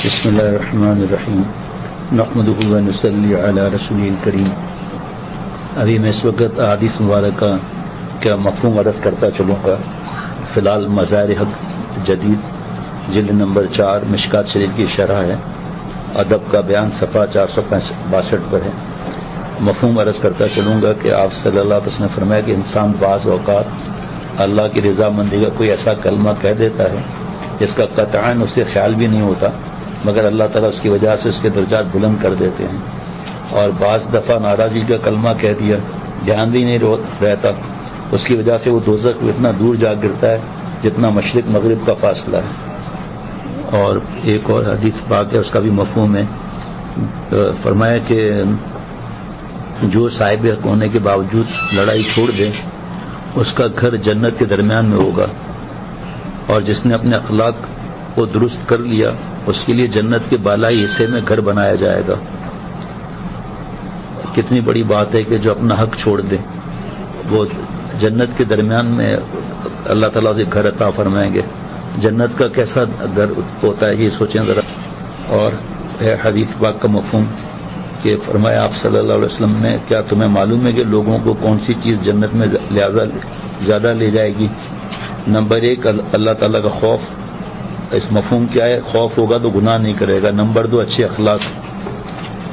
بسم اللہ الرحمن الرحیم نحمدہ و نصلی علی رسول الکریم۔ ابھی میں اس وقت احادیث مبارکہ کا مفہوم عرض کرتا چلوں گا۔ فی الحال مظاہر حق جدید جلد نمبر 4 مشکات شریف کی شرح ہے، ادب کا بیان صفحہ 462 پر ہے۔ مفہوم عرض کرتا چلوں گا کہ آپ صلی اللہ علیہ وسلم نے فرمایا کہ انسان بعض اوقات اللہ کی رضامندی کا کوئی ایسا کلمہ کہہ دیتا ہے جس کا قطعاً اسے خیال بھی نہیں ہوتا، مگر اللہ تعالیٰ اس کی وجہ سے اس کے درجات بلند کر دیتے ہیں، اور بعض دفعہ ناراضگی کا کلمہ کہہ دیا، دھیان بھی نہیں رہتا، اس کی وجہ سے وہ دوزخ کو اتنا دور جا گرتا ہے جتنا مشرق مغرب کا فاصلہ ہے۔ اور ایک اور حدیث پاک ہے، اس کا بھی مفہوم ہے، فرمایا کہ جو صاحب حق ہونے کے باوجود لڑائی چھوڑ دے اس کا گھر جنت کے درمیان میں ہوگا، اور جس نے اپنے اخلاق کو درست کر لیا اس کے لیے جنت کے بالائی حصے میں گھر بنایا جائے گا۔ کتنی بڑی بات ہے کہ جو اپنا حق چھوڑ دے وہ جنت کے درمیان میں اللہ تعالیٰ سے گھر عطا فرمائیں گے۔ جنت کا کیسا گھر ہوتا ہے یہ سوچیں ذرا۔ اور ہے حدیث پاک کا مفہوم کہ فرمایا آپ صلی اللہ علیہ وسلم نے، کیا تمہیں معلوم ہے کہ لوگوں کو کون سی چیز جنت میں زیادہ لے جائے گی؟ نمبر 1 اللہ تعالیٰ کا خوف۔ اس مفہوم کیا ہے؟ خوف ہوگا تو گناہ نہیں کرے گا۔ نمبر 2 اچھے اخلاق۔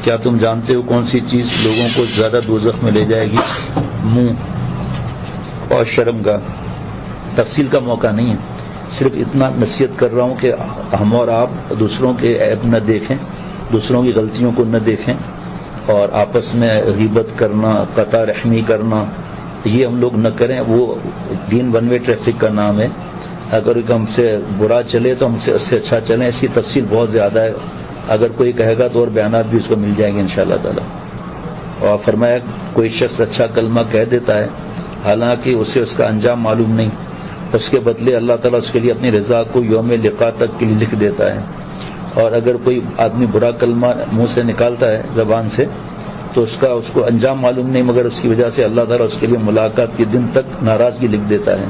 کیا تم جانتے ہو کون سی چیز لوگوں کو زیادہ دوزخ میں لے جائے گی؟ منہ اور شرمگاہ۔ تفصیل کا موقع نہیں ہے، صرف اتنا نصیحت کر رہا ہوں کہ ہم اور آپ دوسروں کے عیب نہ دیکھیں، دوسروں کی غلطیوں کو نہ دیکھیں، اور آپس میں غیبت کرنا، قطع رحمی کرنا یہ ہم لوگ نہ کریں۔ وہ دین ون وے ٹریفک کا نام ہے۔ اگر ہم سے برا چلے تو ہم سے اس سے اچھا چلیں۔ اس کی تفصیل بہت زیادہ ہے، اگر کوئی کہے گا تو اور بیانات بھی اس کو مل جائیں گے انشاءاللہ تعالی۔ اور فرمایا کوئی شخص اچھا کلمہ کہہ دیتا ہے حالانکہ اسے اس کا انجام معلوم نہیں، اس کے بدلے اللہ تعالیٰ اس کے لیے اپنی رضا کو یوم لقاء تک کے لیے لکھ دیتا ہے۔ اور اگر کوئی آدمی برا کلمہ منہ سے نکالتا ہے زبان سے تو اس کو انجام معلوم نہیں، مگر اس کی وجہ سے اللہ تعالیٰ اس کے لیے ملاقات کے دن تک ناراضگی لکھ دیتا ہے۔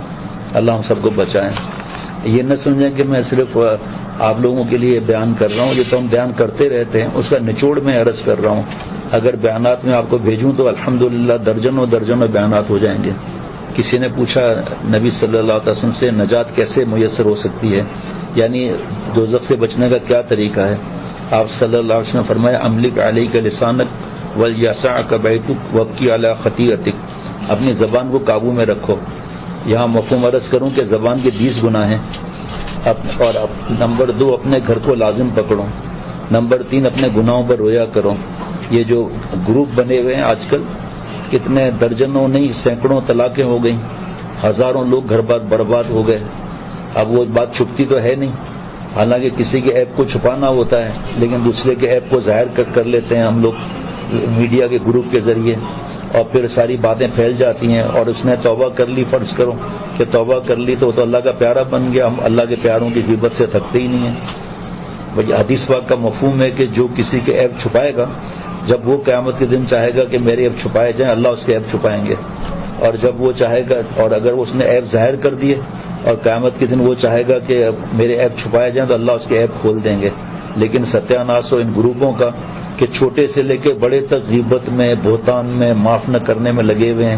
اللہ ہم سب کو بچائیں۔ یہ نہ سمجھیں کہ میں صرف آپ لوگوں کے لیے بیان کر رہا ہوں، یہ تو ہم بیان کرتے رہتے ہیں، اس کا نچوڑ میں عرض کر رہا ہوں۔ اگر بیانات میں آپ کو بھیجوں تو الحمدللہ درجنوں درجنوں بیانات ہو جائیں گے۔ کسی نے پوچھا نبی صلی اللہ علیہ وسلم سے نجات کیسے میسر ہو سکتی ہے، یعنی دوزخ سے بچنے کا کیا طریقہ ہے؟ آپ صلی اللہ علیہ وسلم نے فرمایا املک علیک لسانک ولیسعک بیتک وابکی علی خطیئتک۔ اپنی زبان کو قابو میں رکھو۔ یہاں مفہوم عرض کروں کہ زبان کے 20 گناہ ہیں۔ اور نمبر 2 اپنے گھر کو لازم پکڑو۔ نمبر 3 اپنے گناہوں پر رویا کرو۔ یہ جو گروپ بنے ہوئے ہیں آج کل، کتنے درجنوں نہیں سینکڑوں طلاقیں ہو گئیں، ہزاروں لوگ گھر بار برباد ہو گئے۔ اب وہ بات چھپتی تو ہے نہیں، حالانکہ کسی کے عیب کو چھپانا ہوتا ہے، لیکن دوسرے کے عیب کو ظاہر کر لیتے ہیں ہم لوگ میڈیا کے گروپ کے ذریعے، اور پھر ساری باتیں پھیل جاتی ہیں۔ اور اس نے توبہ کر لی، فرض کرو کہ توبہ کر لی تو اللہ کا پیارا بن گیا۔ ہم اللہ کے پیاروں کی غیبت سے تھکتے ہی نہیں ہیں۔ حدیث پاک کا مفہوم ہے کہ جو کسی کے عیب چھپائے گا، جب وہ قیامت کے دن چاہے گا کہ میرے عیب چھپائے جائیں، اللہ اس کے عیب چھپائیں گے۔ اور جب وہ چاہے گا، اور اگر اس نے عیب ظاہر کر دیے اور قیامت کے دن وہ چاہے گا کہ میرے عیب چھپائے جائیں تو اللہ اس کے عیب کھول دیں گے۔ لیکن ستیہ ناش ہو ان گروپوں کا کہ چھوٹے سے لے کے بڑے تک غیبت میں، بہتان میں، معاف نہ کرنے میں لگے ہوئے ہیں۔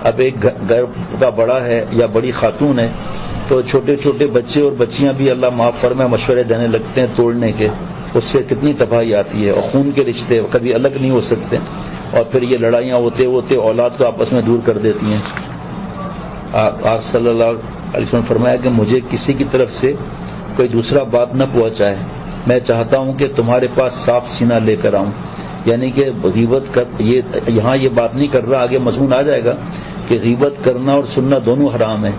اب ایک گھر کا بڑا ہے یا بڑی خاتون ہے تو چھوٹے چھوٹے بچے اور بچیاں بھی اللہ معاف فرمائے مشورے دینے لگتے ہیں توڑنے کے، اس سے کتنی تباہی آتی ہے۔ اور خون کے رشتے کبھی الگ نہیں ہو سکتے، اور پھر یہ لڑائیاں ہوتے ہوتے اولاد کو آپس میں دور کر دیتی ہیں۔ آپ صلی اللہ علیہ وسلم نے فرمایا کہ مجھے کسی کی طرف سے کوئی دوسرا بات نہ پہنچائے، میں چاہتا ہوں کہ تمہارے پاس صاف سینہ لے کر آؤں۔ یعنی کہ غیبت یہاں یہ بات نہیں کر رہا، آگے مضمون آ جائے گا کہ غیبت کرنا اور سننا دونوں حرام ہے۔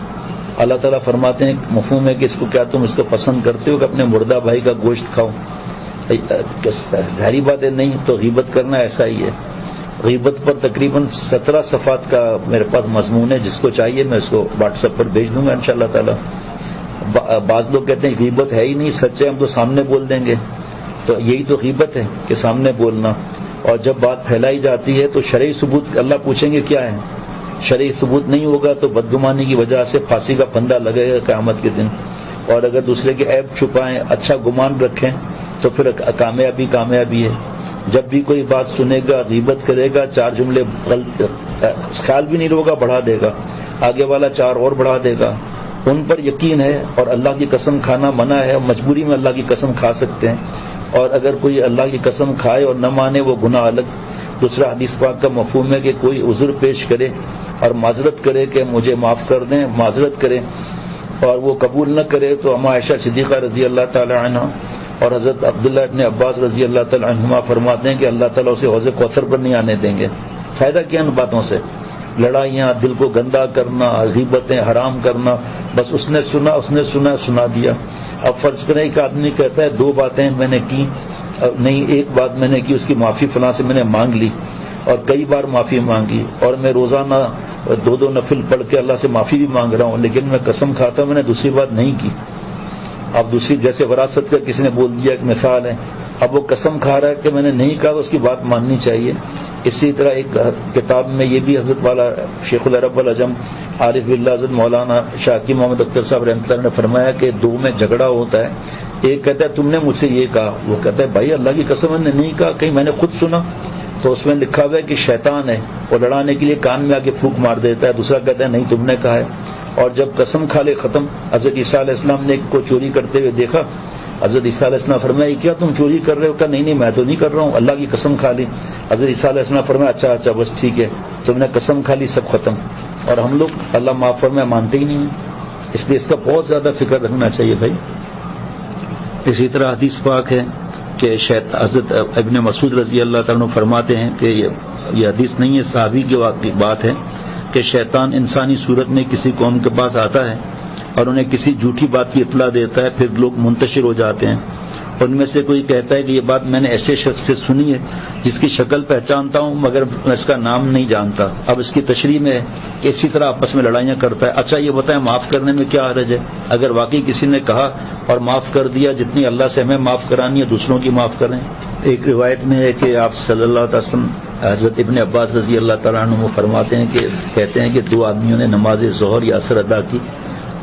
اللہ تعالیٰ فرماتے ہیں مفہوم ہے کہ اس کو کیا تم اس کو پسند کرتے ہو کہ اپنے مردہ بھائی کا گوشت کھاؤ؟ ظاہری بات ہے نہیں، تو غیبت کرنا ایسا ہی ہے۔ غیبت پر تقریباً 17 صفحات کا میرے پاس مضمون ہے، جس کو چاہیے میں اس کو واٹس ایپ پر بھیج دوں گا انشاءاللہ تعالیٰ۔ بعض لوگ کہتے ہیں غیبت ہے ہی نہیں، سچ ہے ہم تو سامنے بول دیں گے، تو یہی تو غیبت ہے کہ سامنے بولنا۔ اور جب بات پھیلائی جاتی ہے تو شرعی ثبوت اللہ پوچھیں گے کیا ہے؟ شرعی ثبوت نہیں ہوگا تو بدگمانی کی وجہ سے پھانسی کا پھندا لگے گا قیامت کے دن۔ اور اگر دوسرے کے عیب چھپائیں، اچھا گمان رکھیں تو پھر کامیابی ہے. جب بھی کوئی بات سنے گا غیبت کرے گا 4 جملے غلط خیال بھی نہیں ہوگا بڑھا دے گا, آگے والا 4 اور بڑھا دے گا. ان پر یقین ہے اور اللہ کی قسم کھانا منع ہے, مجبوری میں اللہ کی قسم کھا سکتے ہیں, اور اگر کوئی اللہ کی قسم کھائے اور نہ مانے وہ گناہ الگ. دوسرا حدیث پاک کا مفہوم ہے کہ کوئی عذر پیش کرے اور معذرت کرے کہ مجھے معاف کر دیں, معذرت کرے, اور وہ قبول نہ کرے تو اما عائشہ صدیقہ رضی اللہ تعالی عنہ اور حضرت عبداللہ ابن عباس رضی اللہ تعالی عنہما فرماتے ہیں کہ اللہ تعالیٰ اسے حوض کوثر پر نہیں آنے دیں گے. فائدہ کیا ان باتوں سے؟ لڑائیاں, دل کو گندا کرنا, غیبتیں حرام کرنا, بس اس نے سنا دیا. اب فرض کریں ایک آدمی کہتا ہے 2 باتیں میں نے کی, نہیں ایک بات میں نے کی, اس کی معافی فلاں سے میں نے مانگ لی اور کئی بار معافی مانگی, اور میں روزانہ 2 نفل پڑھ کے اللہ سے معافی بھی مانگ رہا ہوں, لیکن میں قسم کھاتا ہوں میں نے دوسری بات نہیں کی. اب دوسری جیسے وراثت کا کسی نے بول دیا, ایک مثال ہے, اب وہ قسم کھا رہا ہے کہ میں نے نہیں کہا تو اس کی بات ماننی چاہیے. اسی طرح ایک کتاب میں یہ بھی حضرت والا شیخ العرب العجم عارف باللہ حضرت مولانا شاکی محمد اختر صاحب رحمۃ اللہ نے فرمایا کہ 2 میں جھگڑا ہوتا ہے, ایک کہتا ہے تم نے مجھ سے یہ کہا, وہ کہتا ہے بھائی اللہ کی قسم میں نے نہیں کہا, کہیں میں نے خود سنا, تو اس میں لکھا ہوا ہے کہ شیطان ہے اور لڑانے کے لیے کان میں آ کے پھونک مار دیتا ہے. دوسرا کہتا ہے نہیں تم نے کہا ہے, اور جب قسم کھا لے ختم. حضرت عیسیٰ علیہ السلام نے ایک کو چوری کرتے ہوئے دیکھا, حضرت عیسیٰ علیہ السلام فرمایا کیا تم چوری کر رہے ہو؟ کہا نہیں میں تو نہیں کر رہا ہوں, اللہ کی قسم کھا لی. حضرت عیسیٰ علیہ السلام فرمایا اچھا بس ٹھیک ہے, تم نے قسم کھا لی, سب ختم. اور ہم لوگ اللہ معاف فرمائے مانتے ہی نہیں ہیں, اس لیے اس کا بہت زیادہ فکر رکھنا چاہیے بھائی. اسی طرح حدیث پاک ہے کہ حضرت ابن مسعود رضی اللہ تعالیٰ عنہ فرماتے ہیں کہ یہ حدیث نہیں ہے, صحابی کی بات ہے کہ شیطان انسانی صورت میں کسی قوم کے پاس آتا ہے اور انہیں کسی جھوٹی بات کی اطلاع دیتا ہے, پھر لوگ منتشر ہو جاتے ہیں. ان میں سے کوئی کہتا ہے کہ یہ بات میں نے ایسے شخص سے سنی ہے جس کی شکل پہچانتا ہوں مگر میں اس کا نام نہیں جانتا. اب اس کی تشریح میں کہ اسی طرح آپس میں لڑائیاں کرتا ہے. اچھا یہ بتائیں معاف کرنے میں کیا حرج ہے؟ اگر واقعی کسی نے کہا اور معاف کر دیا, جتنی اللہ سے ہمیں معاف کرانی ہے دوسروں کی معاف کریں. ایک روایت میں ہے کہ آپ صلی اللہ علیہ وسلم حضرت ابن عباس رضی اللہ تعالیٰ عنہ فرماتے ہیں کہ کہتے ہیں کہ 2 آدمیوں نے نماز ظہر یا عصر ادا کی,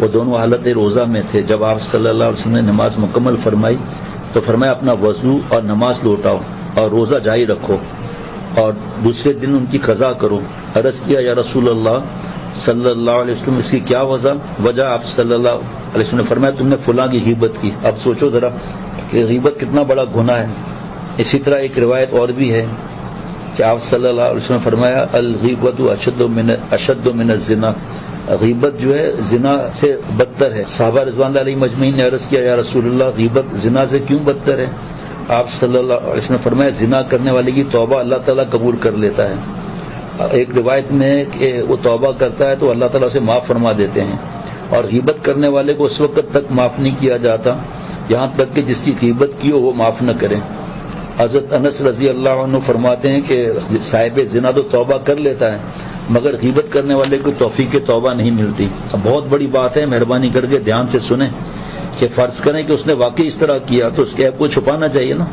وہ دونوں حالت روزہ میں تھے. جب آپ صلی اللہ علیہ وسلم نے نماز مکمل فرمائی تو فرمایا اپنا وضو اور نماز لوٹاؤ اور روزہ جاری رکھو اور دوسرے دن ان کی قضا کرو. عرض کیا یا رسول اللہ صلی اللہ علیہ وسلم اس کی کیا وجہ؟ آپ صلی اللہ علیہ وسلم نے فرمایا تم نے فلاں کی غیبت کی. اب سوچو ذرا کہ غیبت کتنا بڑا گناہ ہے. اسی طرح ایک روایت اور بھی ہے کہ آپ صلی اللہ علیہ وسلم نے فرمایا الغیبت اشد من الزنا, غیبت جو ہے زنا سے بدتر ہے. صحابہ رضوان اللہ علیہ مجمعین نے عرض کیا یا رسول اللہ غیبت زنا سے کیوں بدتر ہے؟ آپ صلی اللہ علیہ وسلم نے فرمایا زنا کرنے والے کی توبہ اللہ تعالیٰ قبول کر لیتا ہے. ایک روایت میں ہے کہ وہ توبہ کرتا ہے تو اللہ تعالیٰ سے معاف فرما دیتے ہیں, اور غیبت کرنے والے کو اس وقت تک معاف نہیں کیا جاتا یہاں تک کہ جس کی غیبت کی ہو وہ معاف نہ کرے. حضرت انس رضی اللہ عنہ فرماتے ہیں کہ صاحب زنا تو توبہ کر لیتا ہے مگر غیبت کرنے والے کو توفیق توبہ نہیں ملتی. بہت بڑی بات ہے, مہربانی کر کے دھیان سے سنیں کہ فرض کریں کہ اس نے واقعی اس طرح کیا تو اس کے عیب کو چھپانا چاہیے نا,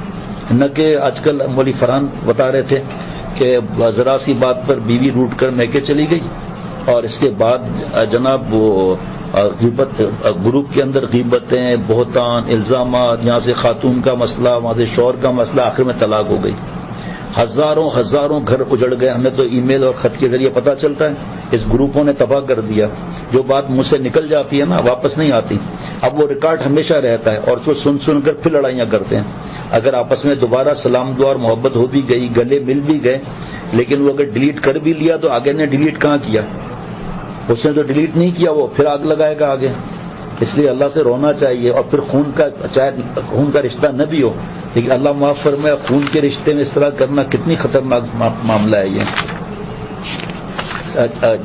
نہ کہ آج کل مولوی فرحان بتا رہے تھے کہ ذرا سی بات پر بیوی روٹ کر میکے چلی گئی اور اس کے بعد جناب وہ غیبت گروپ کے اندر غیبتیں, بہتان, الزامات, یہاں سے خاتون کا مسئلہ, وہاں سے شوہر کا مسئلہ, آخر میں طلاق ہو گئی. ہزاروں گھر اجڑ گئے. ہمیں تو ای میل اور خط کے ذریعے پتہ چلتا ہے. اس گروپوں نے تباہ کر دیا. جو بات منہ سے نکل جاتی ہے نا واپس نہیں آتی. اب وہ ریکارڈ ہمیشہ رہتا ہے اور اس کو سن کر پھر لڑائیاں کرتے ہیں. اگر آپس میں دوبارہ سلام دعا اور محبت ہو بھی گئی, گلے مل بھی گئے, لیکن وہ اگر ڈیلیٹ کر بھی لیا تو آگے نے ڈیلیٹ کہاں کیا؟ اس نے تو ڈیلیٹ نہیں کیا, وہ پھر آگ لگائے گا آگے. اس لیے اللہ سے رونا چاہیے. اور پھر چاہے خون کا رشتہ نہ بھی ہو لیکن اللہ معاف فرمائے, خون کے رشتے میں اس طرح کرنا کتنی خطرناک معاملہ ہے یہ.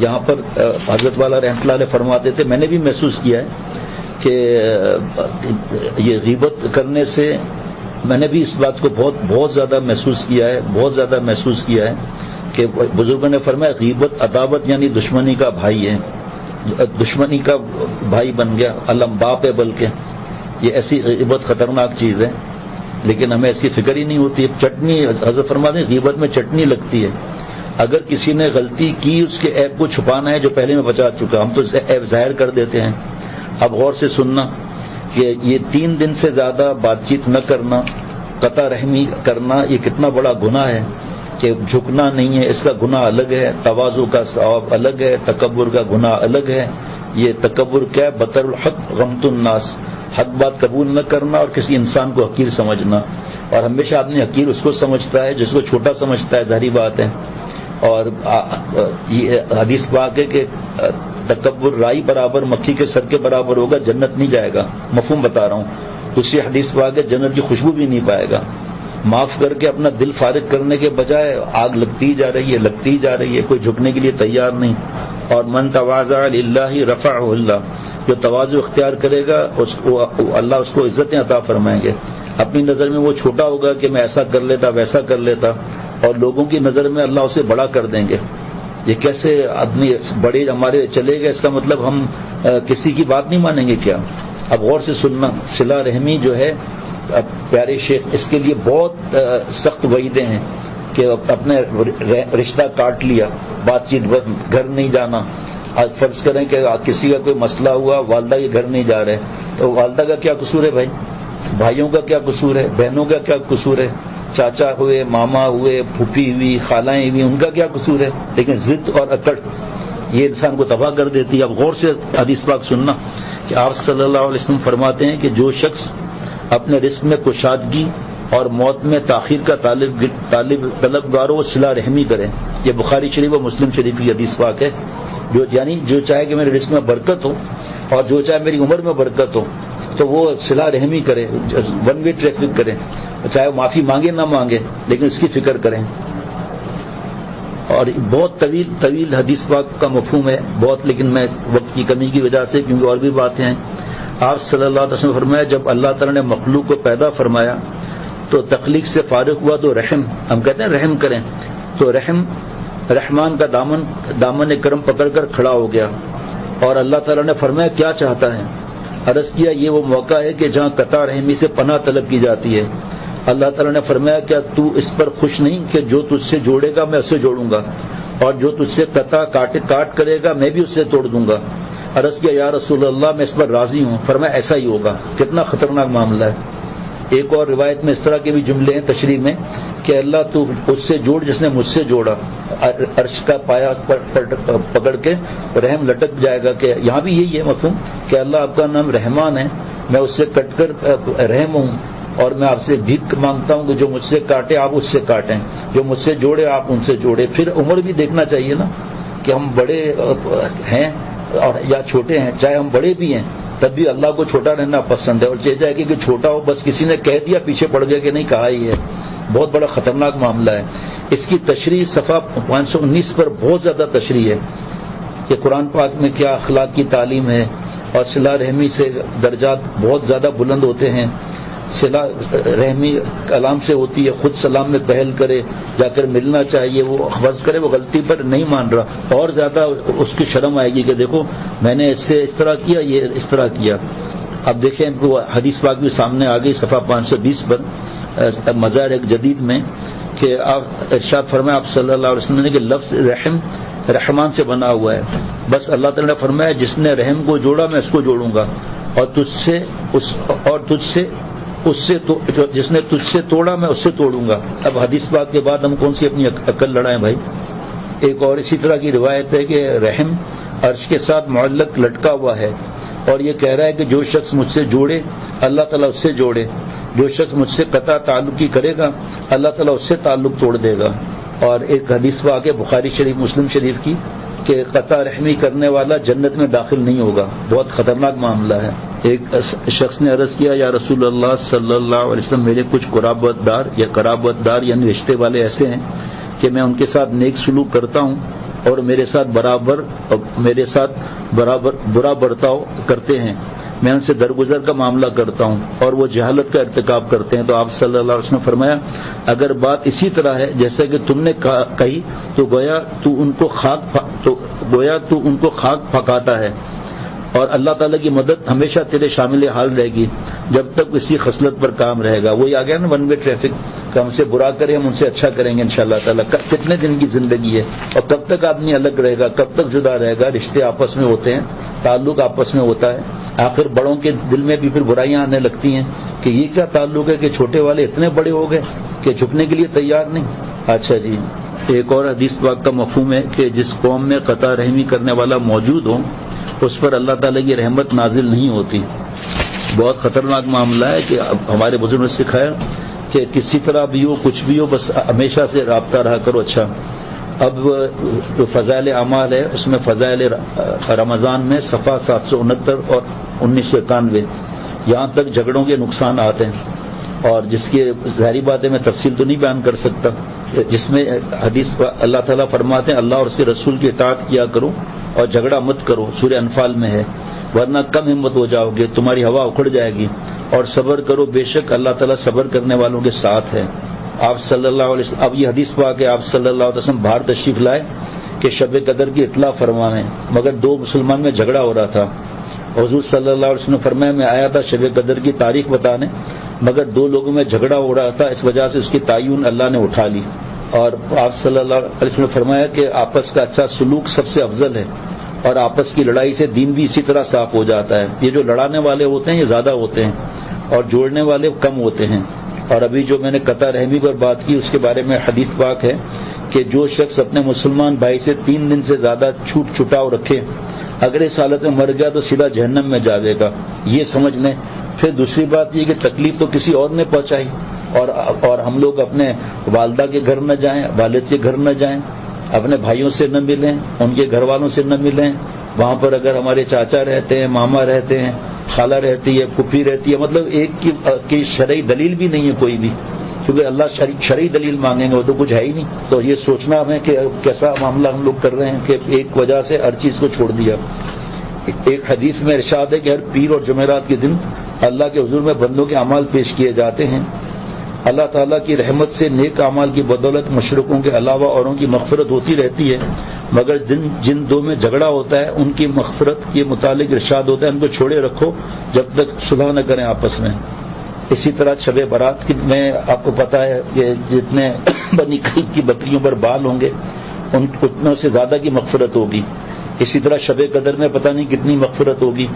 یہاں پر حضرت والا رحمۃ اللہ علیہ فرماتے تھے, میں نے بھی محسوس کیا ہے کہ یہ غیبت کرنے سے میں نے بھی اس بات کو بہت زیادہ محسوس کیا ہے کہ بزرگوں نے فرمایا غیبت عداوت یعنی دشمنی کا بھائی ہے, دشمنی کا بھائی بن گیا, علم باپ ہے. بلکہ یہ ایسی غیبت خطرناک چیز ہے لیکن ہمیں اس کی فکر ہی نہیں ہوتی. چٹنی حضرت فرماتے ہیں غیبت میں چٹنی لگتی ہے. اگر کسی نے غلطی کی اس کے عیب کو چھپانا ہے جو پہلے میں بچا چکا, ہم تو عیب ظاہر کر دیتے ہیں. اب غور سے سننا کہ یہ 3 دن سے زیادہ بات چیت نہ کرنا قطع رحمی کرنا یہ کتنا بڑا گناہ ہے کہ جھکنا نہیں ہے، اس کا گناہ الگ ہے، تواضع کا ثواب الگ ہے، تکبر کا گناہ الگ ہے۔ یہ تکبر کیا ہے؟ بطر الحق غمت الناس، حق بات قبول نہ کرنا اور کسی انسان کو حقیر سمجھنا، اور ہمیشہ آدمی حقیر اس کو سمجھتا ہے جس کو چھوٹا سمجھتا ہے، ظاہری بات ہے۔ اور یہ حدیث پاک ہے کہ تکبر رائی برابر مکھی کے سر کے برابر ہوگا، جنت نہیں جائے گا، مفہوم بتا رہا ہوں۔ دوسری حدیث پاک ہے جنت کی خوشبو بھی نہیں پائے گا۔ معاف کر کے اپنا دل فارغ کرنے کے بجائے آگ لگتی جا رہی ہے، لگتی جا رہی ہے، کوئی جھکنے کے لیے تیار نہیں۔ اور من تواضع للہ رفعہ اللہ، جو تواضع اختیار کرے گا اللہ اس کو عزتیں عطا فرمائیں گے۔ اپنی نظر میں وہ چھوٹا ہوگا کہ میں ایسا کر لیتا ویسا کر لیتا، اور لوگوں کی نظر میں اللہ اسے بڑا کر دیں گے۔ یہ کیسے آدمی بڑے ہمارے چلے گئے، اس کا مطلب ہم کسی کی بات نہیں مانیں گے کیا؟ اب غور سے سننا، صلہ رحمی جو ہے پیارے شیخ، اس کے لیے بہت سخت وعیدیں ہیں کہ اپنے رشتہ کاٹ لیا، بات چیت گھر نہیں جانا۔ آج فرض کریں کہ کسی کا کوئی مسئلہ ہوا، والدہ کے گھر نہیں جا رہے، تو والدہ کا کیا قصور ہے بھائی؟ بھائیوں کا کیا قصور ہے؟ بہنوں کا کیا قصور ہے؟ چاچا ہوئے، ماما ہوئے، پھوپھی ہوئی، خالائیں ہوئی، ان کا کیا قصور ہے؟ لیکن ضد اور اکڑ یہ انسان کو تباہ کر دیتی ہے۔ اب غور سے حدیث پاک سننا کہ آپ صلی اللہ علیہ وسلم فرماتے ہیں کہ جو شخص اپنے رزق میں کشادگی اور موت میں تاخیر کا طلبگار ہو، وہ صلہ رحمی کرے۔ یہ بخاری شریف اور مسلم شریف کی حدیث پاک ہے۔ جو چاہے کہ میرے رزق میں برکت ہو اور جو چاہے میری عمر میں برکت ہو، تو وہ صلہ رحمی کرے، ون وے ٹریفک کرے، چاہے وہ معافی مانگے نہ مانگے، لیکن اس کی فکر کریں۔ اور بہت طویل حدیث پاک کا مفہوم ہے بہت، لیکن میں وقت کی کمی کی وجہ سے، کیونکہ اور بھی باتیں ہیں۔ آپ صلی اللہ علیہ وسلم فرمایا جب اللہ تعالیٰ نے مخلوق کو پیدا فرمایا تو تخلیق سے فارغ ہوا تو رحم، ہم کہتے ہیں رحم کریں، تو رحمان کا دامن کرم پکڑ کر کھڑا ہو گیا، اور اللہ تعالیٰ نے فرمایا کیا چاہتا ہے؟ عرض کیا یہ وہ موقع ہے کہ جہاں قطع رحمی سے پناہ طلب کی جاتی ہے۔ اللہ تعالیٰ نے فرمایا کیا تو اس پر خوش نہیں کہ جو تجھ سے جوڑے گا میں اسے جوڑوں گا، اور جو تجھ سے قطع کاٹ کرے گا میں بھی اسے توڑ دوں گا۔ عرض کیا یا رسول اللہ میں اس پر راضی ہوں۔ فرمایا ایسا ہی ہوگا۔ کتنا خطرناک معاملہ ہے۔ ایک اور روایت میں اس طرح کے بھی جملے ہیں تشریح میں کہ اللہ تو اس سے جوڑ جس نے مجھ سے جوڑا، عرش کا پایا پکڑ کے رحم لٹک جائے گا۔ کہ یہاں بھی یہی ہے مفہوم کہ اللہ آپ کا نام رحمان ہے، میں اس سے کٹ کر رحم ہوں، اور میں آپ سے بھیک مانگتا ہوں کہ جو مجھ سے کاٹے آپ اس سے کاٹیں، جو مجھ سے جوڑے آپ ان سے جوڑے۔ پھر عمر بھی دیکھنا چاہیے نا کہ ہم بڑے ہیں اور یا چھوٹے ہیں، چاہے ہم بڑے بھی ہیں تب بھی اللہ کو چھوٹا رہنا پسند ہے، اور چاہے کہ چھوٹا ہو بس کسی نے کہہ دیا پیچھے پڑ گیا کہ نہیں کہا ہی ہے، بہت بڑا خطرناک معاملہ ہے۔ اس کی تشریح صفحہ 519 پر بہت زیادہ تشریح ہے کہ قرآن پاک میں کیا اخلاق کی تعلیم ہے، اور صلہ رحمی سے درجات بہت زیادہ بلند ہوتے ہیں۔ صلہ رحمی کلام سے ہوتی ہے، خود سلام میں پہل کرے، جا کر ملنا چاہیے، وہ فرض کرے وہ غلطی پر نہیں مان رہا، اور زیادہ اس کی شرم آئے گی کہ دیکھو میں نے اس سے اس طرح کیا، یہ اس طرح کیا۔ اب دیکھیں وہ حدیث پاک بھی سامنے آ گئی صفحہ 520 پر مظاہر ایک جدید میں کہ آپ ارشاد فرمایا آپ صلی اللہ علیہ وسلم نے کہ لفظ رحم رحمان سے بنا ہوا ہے، بس اللہ تعالیٰ نے فرمایا جس نے رحم کو جوڑا میں اس کو جوڑوں گا، اور جس نے تجھ سے توڑا میں اس سے توڑوں گا۔ اب حدیث پاک کے بعد ہم کون سی اپنی عقل لڑائیں بھائی؟ ایک اور اسی طرح کی روایت ہے کہ رحم عرش کے ساتھ معلق لٹکا ہوا ہے، اور یہ کہہ رہا ہے کہ جو شخص مجھ سے جوڑے اللہ تعالیٰ اس سے جوڑے، جو شخص مجھ سے قطع تعلقی کرے گا اللہ تعالیٰ اس سے تعلق توڑ دے گا۔ اور ایک حدیث واقع بخاری شریف مسلم شریف کی کہ قطع رحمی کرنے والا جنت میں داخل نہیں ہوگا، بہت خطرناک معاملہ ہے۔ ایک شخص نے عرض کیا یا رسول اللہ صلی اللہ علیہ وسلم میرے کچھ قرابت دار یعنی رشتے والے ایسے ہیں کہ میں ان کے ساتھ نیک سلوک کرتا ہوں اور میرے ساتھ برابر برا برتاؤ کرتے ہیں، میں ان سے درگزر کا معاملہ کرتا ہوں اور وہ جہالت کا ارتکاب کرتے ہیں۔ تو آپ صلی اللہ علیہ وسلم نے فرمایا اگر بات اسی طرح ہے جیسے کہ تم نے کہی تو گویا تو ان کو خاک پھکاتا ہے، اور اللہ تعالیٰ کی مدد ہمیشہ تیرے شامل حال رہے گی جب تک اسی خصلت پر کام رہے گا. وہی آ گیا نا ون وے ٹریفک، کہ ہم سے برا کریں ہم ان سے اچھا کریں گے انشاءاللہ تعالیٰ. کتنے دن کی زندگی ہے، اور کب تک آدمی الگ رہے گا، کب تک جدا رہے گا. رشتے آپس میں ہوتے ہیں، تعلق آپس میں ہوتا ہے. آخر بڑوں کے دل میں بھی پھر برائیاں آنے لگتی ہیں کہ یہ کیا تعلق ہے کہ چھوٹے والے اتنے بڑے ہو گئے کہ جھکنے کے لیے تیار نہیں. اچھا جی، ایک اور حدیث پاک کا مفہوم ہے کہ جس قوم میں قطع رحمی کرنے والا موجود ہو اس پر اللہ تعالیٰ کی رحمت نازل نہیں ہوتی. بہت خطرناک معاملہ ہے کہ ہمارے بزرگوں نے سکھایا کہ کسی طرح بھی ہو، کچھ بھی ہو، بس ہمیشہ سے رابطہ رہا کرو. اچھا، اب جو فضائل اعمال ہے اس میں فضائل رمضان میں صفحہ 769 اور 1991 یہاں تک جھگڑوں کے نقصانات ہیں، اور جس کی ظاہری بات ہے میں تفصیل تو نہیں بیان کر سکتا، جس میں حدیث اللہ تعالیٰ فرماتے ہیں اللہ اور اس کے رسول کی اطاعت کیا کرو اور جھگڑا مت کرو. سورہ انفال میں ہے، ورنہ کم ہمت ہو جاؤ گے، تمہاری ہوا اکھڑ جائے گی. اور صبر کرو، بے شک اللہ تعالیٰ صبر کرنے والوں کے ساتھ ہے. آپ صلی اللہ علیہ وسلم، اب یہ حدیث پاک ہے، آپ صلی اللہ علیہ وسلم باہر تشریف لائے کہ شب قدر کی اطلاع فرمائیں، مگر دو مسلمان میں جھگڑا ہو رہا تھا. حضور صلی اللہ علیہ وسلم فرمایا میں آیا تھا شب قدر کی تاریخ بتانے، مگر دو لوگوں میں جھگڑا ہو رہا تھا، اس وجہ سے اس کی تعین اللہ نے اٹھا لی. اور آپ صلی اللہ علیہ وسلم نے فرمایا کہ آپس کا اچھا سلوک سب سے افضل ہے، اور آپس کی لڑائی سے دین بھی اسی طرح صاف ہو جاتا ہے. یہ جو لڑانے والے ہوتے ہیں یہ زیادہ ہوتے ہیں اور جوڑنے والے کم ہوتے ہیں. اور ابھی جو میں نے قطع رحمی پر بات کی اس کے بارے میں حدیث پاک ہے کہ جو شخص اپنے مسلمان بھائی سے 3 دن سے زیادہ چھوٹ چھٹاؤ رکھے اگر اس حالت میں مر گیا تو سیدھا جہنم میں جاوے گا، یہ سمجھ لیں. پھر دوسری بات یہ کہ تکلیف تو کسی اور نے پہنچائی، اور ہم لوگ اپنے والدہ کے گھر نہ جائیں، والد کے گھر نہ جائیں، اپنے بھائیوں سے نہ ملیں، ان کے گھر والوں سے نہ ملیں. وہاں پر اگر ہمارے چاچا رہتے ہیں، ماما رہتے ہیں، خالہ رہتی ہے، پھوپھی رہتی ہے، مطلب ایک کی شرعی دلیل بھی نہیں ہے کوئی بھی، کیونکہ اللہ شرعی دلیل مانگیں گے وہ تو کچھ ہے ہی نہیں. تو یہ سوچنا ہمیں کہ کیسا معاملہ ہم لوگ کر رہے ہیں کہ ایک وجہ سے ہر چیز کو چھوڑ دیا. ایک حدیث میں ارشاد ہے کہ ہر پیر اور جمعرات کے دن اللہ کے حضور میں بندوں کے اعمال پیش کیے جاتے ہیں. اللہ تعالیٰ کی رحمت سے نیک اعمال کی بدولت مشرکوں کے علاوہ اوروں کی مغفرت ہوتی رہتی ہے، مگر جن دو میں جھگڑا ہوتا ہے ان کی مغفرت کے متعلق ارشاد ہوتا ہے ان کو چھوڑے رکھو جب تک صلح نہ کریں آپس میں. اسی طرح شب برات میں آپ کو پتا ہے کہ جتنے بنی قریب کی بکریوں پر بال ہوں گے اتنوں سے زیادہ کی مغفرت ہوگی. اسی طرح شب قدر میں پتہ نہیں کتنی مغفرت ہوگی،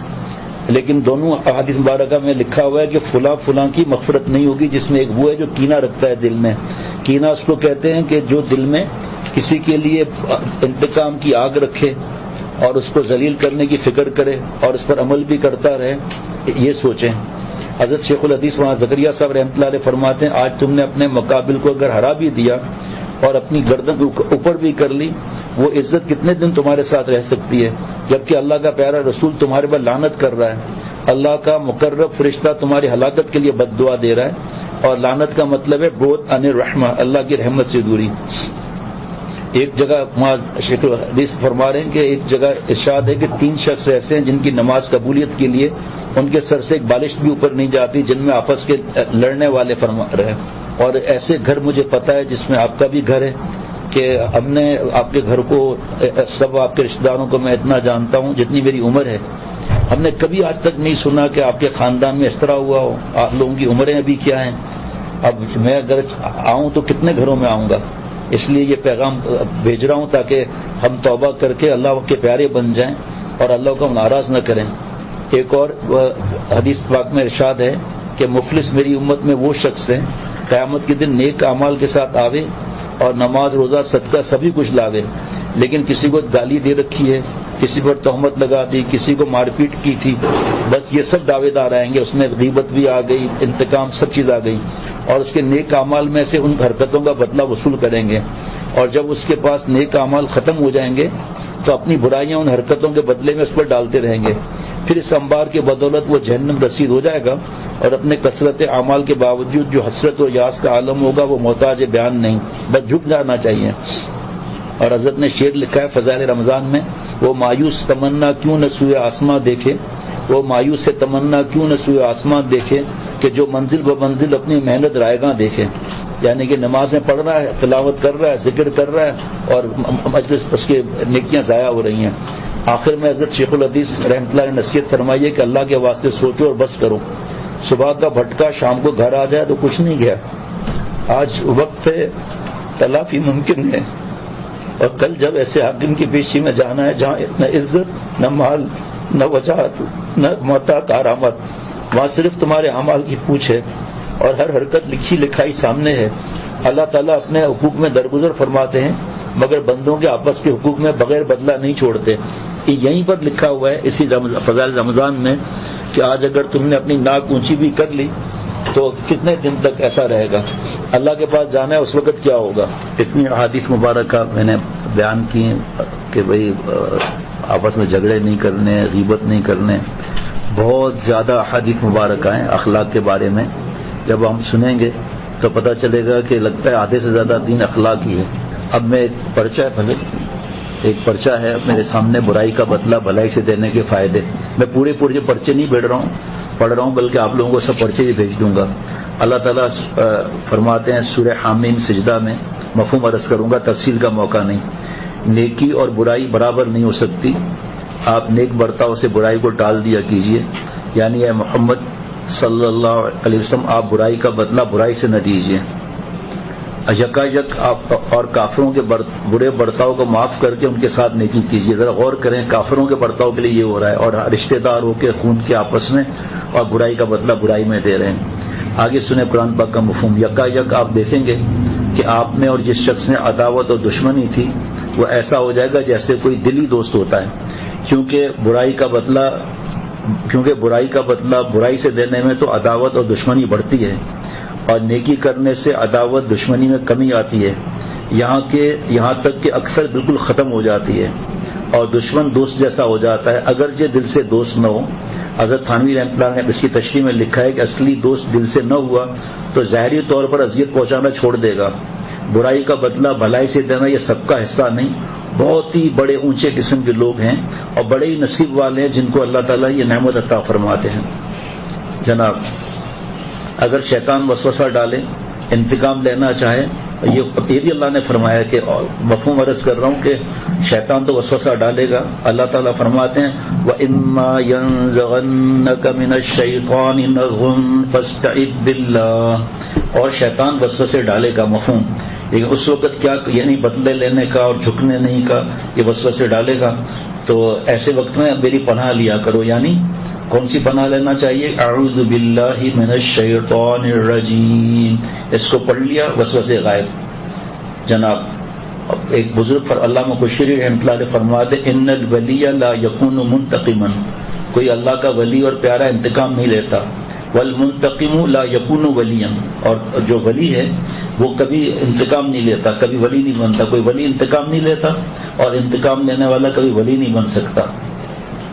لیکن دونوں احادیث مبارکہ میں لکھا ہوا ہے کہ فلاں فلاں کی مغفرت نہیں ہوگی، جس میں ایک وہ ہے جو کینہ رکھتا ہے دل میں. کینہ اس کو کہتے ہیں کہ جو دل میں کسی کے لیے انتقام کی آگ رکھے اور اس کو ذلیل کرنے کی فکر کرے اور اس پر عمل بھی کرتا رہے. یہ سوچیں. حضرت شیخ الحدیث وہاں زکریا صاحب رحمۃ اللہ علیہ فرماتے ہیں آج تم نے اپنے مقابل کو اگر ہرا بھی دیا اور اپنی گردن اوپر بھی کر لی، وہ عزت کتنے دن تمہارے ساتھ رہ سکتی ہے، جبکہ اللہ کا پیارا رسول تمہارے پر لعنت کر رہا ہے. اللہ کا مقرب فرشتہ تمہاری ہلاکت کے لیے بد دعا دے رہا ہے، اور لعنت کا مطلب ہے بعد عن الرحمہ، اللہ کی رحمت سے دوری. ایک جگہ شیخ الحدیث فرما رہے ہیں کہ ایک جگہ ارشاد ہے کہ 3 شخص ایسے ہیں جن کی نماز قبولیت کے لیے ان کے سر سے ایک بالش بھی اوپر نہیں جاتی، جن میں آپس کے لڑنے والے فرما رہے. اور ایسے گھر مجھے پتا ہے جس میں آپ کا بھی گھر ہے کہ ہم نے آپ کے گھر کو سب آپ کے رشتہ داروں کو میں اتنا جانتا ہوں جتنی میری عمر ہے، ہم نے کبھی آج تک نہیں سنا کہ آپ کے خاندان میں اس طرح ہوا ہو. آپ لوگوں کی عمریں ابھی کیا ہیں؟ اب میں اگر آؤں تو کتنے گھروں میں آؤں گا، اس لیے یہ پیغام بھیج رہا ہوں تاکہ ہم توبہ کر کے اللہ کے پیارے بن جائیں اور اللہ کو ناراض نہ کریں. ایک اور حدیث پاک میں ارشاد ہے کہ مفلس میری امت میں وہ شخص ہیں قیامت کے دن نیک اعمال کے ساتھ آوے اور نماز روزہ صدقہ سبھی کچھ لاوے، لیکن کسی کو گالی دے رکھی ہے، کسی پر تہمت لگا دی، کسی کو مار پیٹ کی تھی، بس یہ سب دعوے دار آئیں گے، اس میں غیبت بھی آ گئی، انتقام سب چیز آ گئی، اور اس کے نیک اعمال میں سے ان حرکتوں کا بدلہ وصول کریں گے. اور جب اس کے پاس نیک اعمال ختم ہو جائیں گے تو اپنی برائیاں ان حرکتوں کے بدلے میں اس پر ڈالتے رہیں گے. پھر اس انبار کے بدولت وہ جہنم رسید ہو جائے گا، اور اپنے کثرت اعمال کے باوجود جو حسرت و یاس کا عالم ہوگا وہ محتاج بیان نہیں، بس جھک جانا چاہیے. اور حضرت نے شعر لکھا ہے فضائل رمضان میں، وہ مایوس تمنا کیوں نہ سوئے آسماں دیکھے، وہ مایوس سے تمنا کیوں نہ سوئے آسمان دیکھے، کہ جو منزل ب منزل اپنی محنت رائے گاں دیکھے. یعنی کہ نمازیں پڑھ رہا ہے، تلاوت کر رہا ہے، ذکر کر رہا ہے، اور مجلس اس کی نیکیاں ضائع ہو رہی ہیں. آخر میں حضرت شیخ الحدیث رحمۃ اللہ نے نصیحت فرمائی ہے کہ اللہ کے واسطے سوچو اور بس کرو. صبح کا بھٹکا شام کو گھر آ جائے تو کچھ نہیں گیا. آج وقت ہے، تلافی ممکن ہے، اور کل جب ایسے حاکم کی پیشی میں جانا ہے جہاں نہ عزت نہ مال نہ وجاہت نہ متا کارآمد، وہاں صرف تمہارے اعمال کی پوچھ ہے اور ہر حرکت لکھی لکھائی سامنے ہے. اللہ تعالیٰ اپنے حقوق میں درگزر فرماتے ہیں مگر بندوں کے آپس کے حقوق میں بغیر بدلہ نہیں چھوڑتے. یہیں پر لکھا ہوا ہے اسی فضائل رمضان میں کہ آج اگر تم نے اپنی ناک اونچی بھی کر لی تو کتنے دن تک ایسا رہے گا. اللہ کے پاس جانا ہے اس وقت کیا ہوگا. اتنی احادیث مبارکہ میں نے بیان کی کہ بھئی آپس میں جھگڑے نہیں کرنے، غیبت نہیں کرنے. بہت زیادہ احادیث مبارکہ ہیں اخلاق کے بارے میں. جب ہم سنیں گے تو پتہ چلے گا کہ لگتا ہے آدھے سے زیادہ دین اخلاق ہی ہے. اب میں ایک پرچہ ہے میرے سامنے، برائی کا بدلہ بھلائی سے دینے کے فائدے. میں پورے پرچے نہیں پڑھ رہا ہوں بلکہ آپ لوگوں کو سب پرچے ہی بھیج دوں گا. اللہ تعالیٰ فرماتے ہیں سورہ حامیم سجدہ میں، مفہوم عرض کروں گا، تفصیل کا موقع نہیں. نیکی اور برائی برابر نہیں ہو سکتی. آپ نیک برتاؤ سے برائی کو ٹال دیا کیجیے، یعنی اے محمد صلی اللہ علیہ وسلم آپ برائی کا بدلہ برائی سے نہ دیجیے. یکایک آپ اور کافروں کے برے برتاؤ کو معاف کر کے ان کے ساتھ نیکی کیجیے. ذرا غور کریں، کافروں کے برتاؤ کے لیے یہ ہو رہا ہے اور رشتہ دار ہو کے خون کے آپس میں، اور برائی کا بدلہ برائی میں دے رہے ہیں. آگے سنیں قرآن پاک کا مفہوم. یکایک آپ دیکھیں گے کہ آپ میں اور جس شخص میں عداوت اور دشمنی تھی وہ ایسا ہو جائے گا جیسے کوئی دلی دوست ہوتا ہے. کیونکہ برائی کا بدلہ برائی سے دینے میں تو عداوت اور دشمنی بڑھتی ہے، اور نیکی کرنے سے عداوت دشمنی میں کمی آتی ہے، یہاں تک کہ اکثر بالکل ختم ہو جاتی ہے اور دشمن دوست جیسا ہو جاتا ہے اگرچہ دل سے دوست نہ ہو. حضرت تھانوی رحمۃ اللہ نے اس کی تشریح میں لکھا ہے کہ اصلی دوست دل سے نہ ہوا تو ظاہری طور پر اذیت پہنچانا چھوڑ دے گا. برائی کا بدلہ بھلائی سے دینا یہ سب کا حصہ نہیں. بہت ہی بڑے اونچے قسم کے لوگ ہیں اور بڑے ہی نصیب والے ہیں جن کو اللہ تعالیٰ یہ نعمت عطا فرماتے ہیں. جناب اگر شیطان وسوسہ ڈالے، انتقام لینا چاہے، یہ بھی اللہ نے فرمایا کہ مفہوم عرض کر رہا ہوں کہ شیطان تو وسوسہ ڈالے گا. اللہ تعالیٰ فرماتے ہیں وَإِمَّا يَنزَغَنَّكَ مِنَ الشَّيْطَانِ نَزْغٌ فَاسْتَعِذْ بِاللَّهِ. اور شیطان وسوسے ڈالے گا مفہوم، لیکن اس وقت کیا یعنی بدلے لینے کا اور جھکنے نہیں کا، یہ وسوسے ڈالے گا تو ایسے وقت میں میری پناہ لیا کرو. یعنی کون سی پناہ لینا چاہیے؟ اعوذ باللہ من الشیطان الرجیم. اس کو پڑھ لیا وسوسے غائب. جناب ایک بزرگ علامہ قشیری رحمۃ اللہ علیہ فرماتے ان الولی لا یکون منتقما. کوئی اللہ کا ولی اور پیارا انتقام نہیں لیتا. والمنتقم لا یکون ولیا. اور جو ولی ہے وہ کبھی انتقام نہیں لیتا، کبھی ولی نہیں بنتا. کوئی ولی انتقام نہیں لیتا اور انتقام لینے والا کبھی ولی نہیں بن سکتا.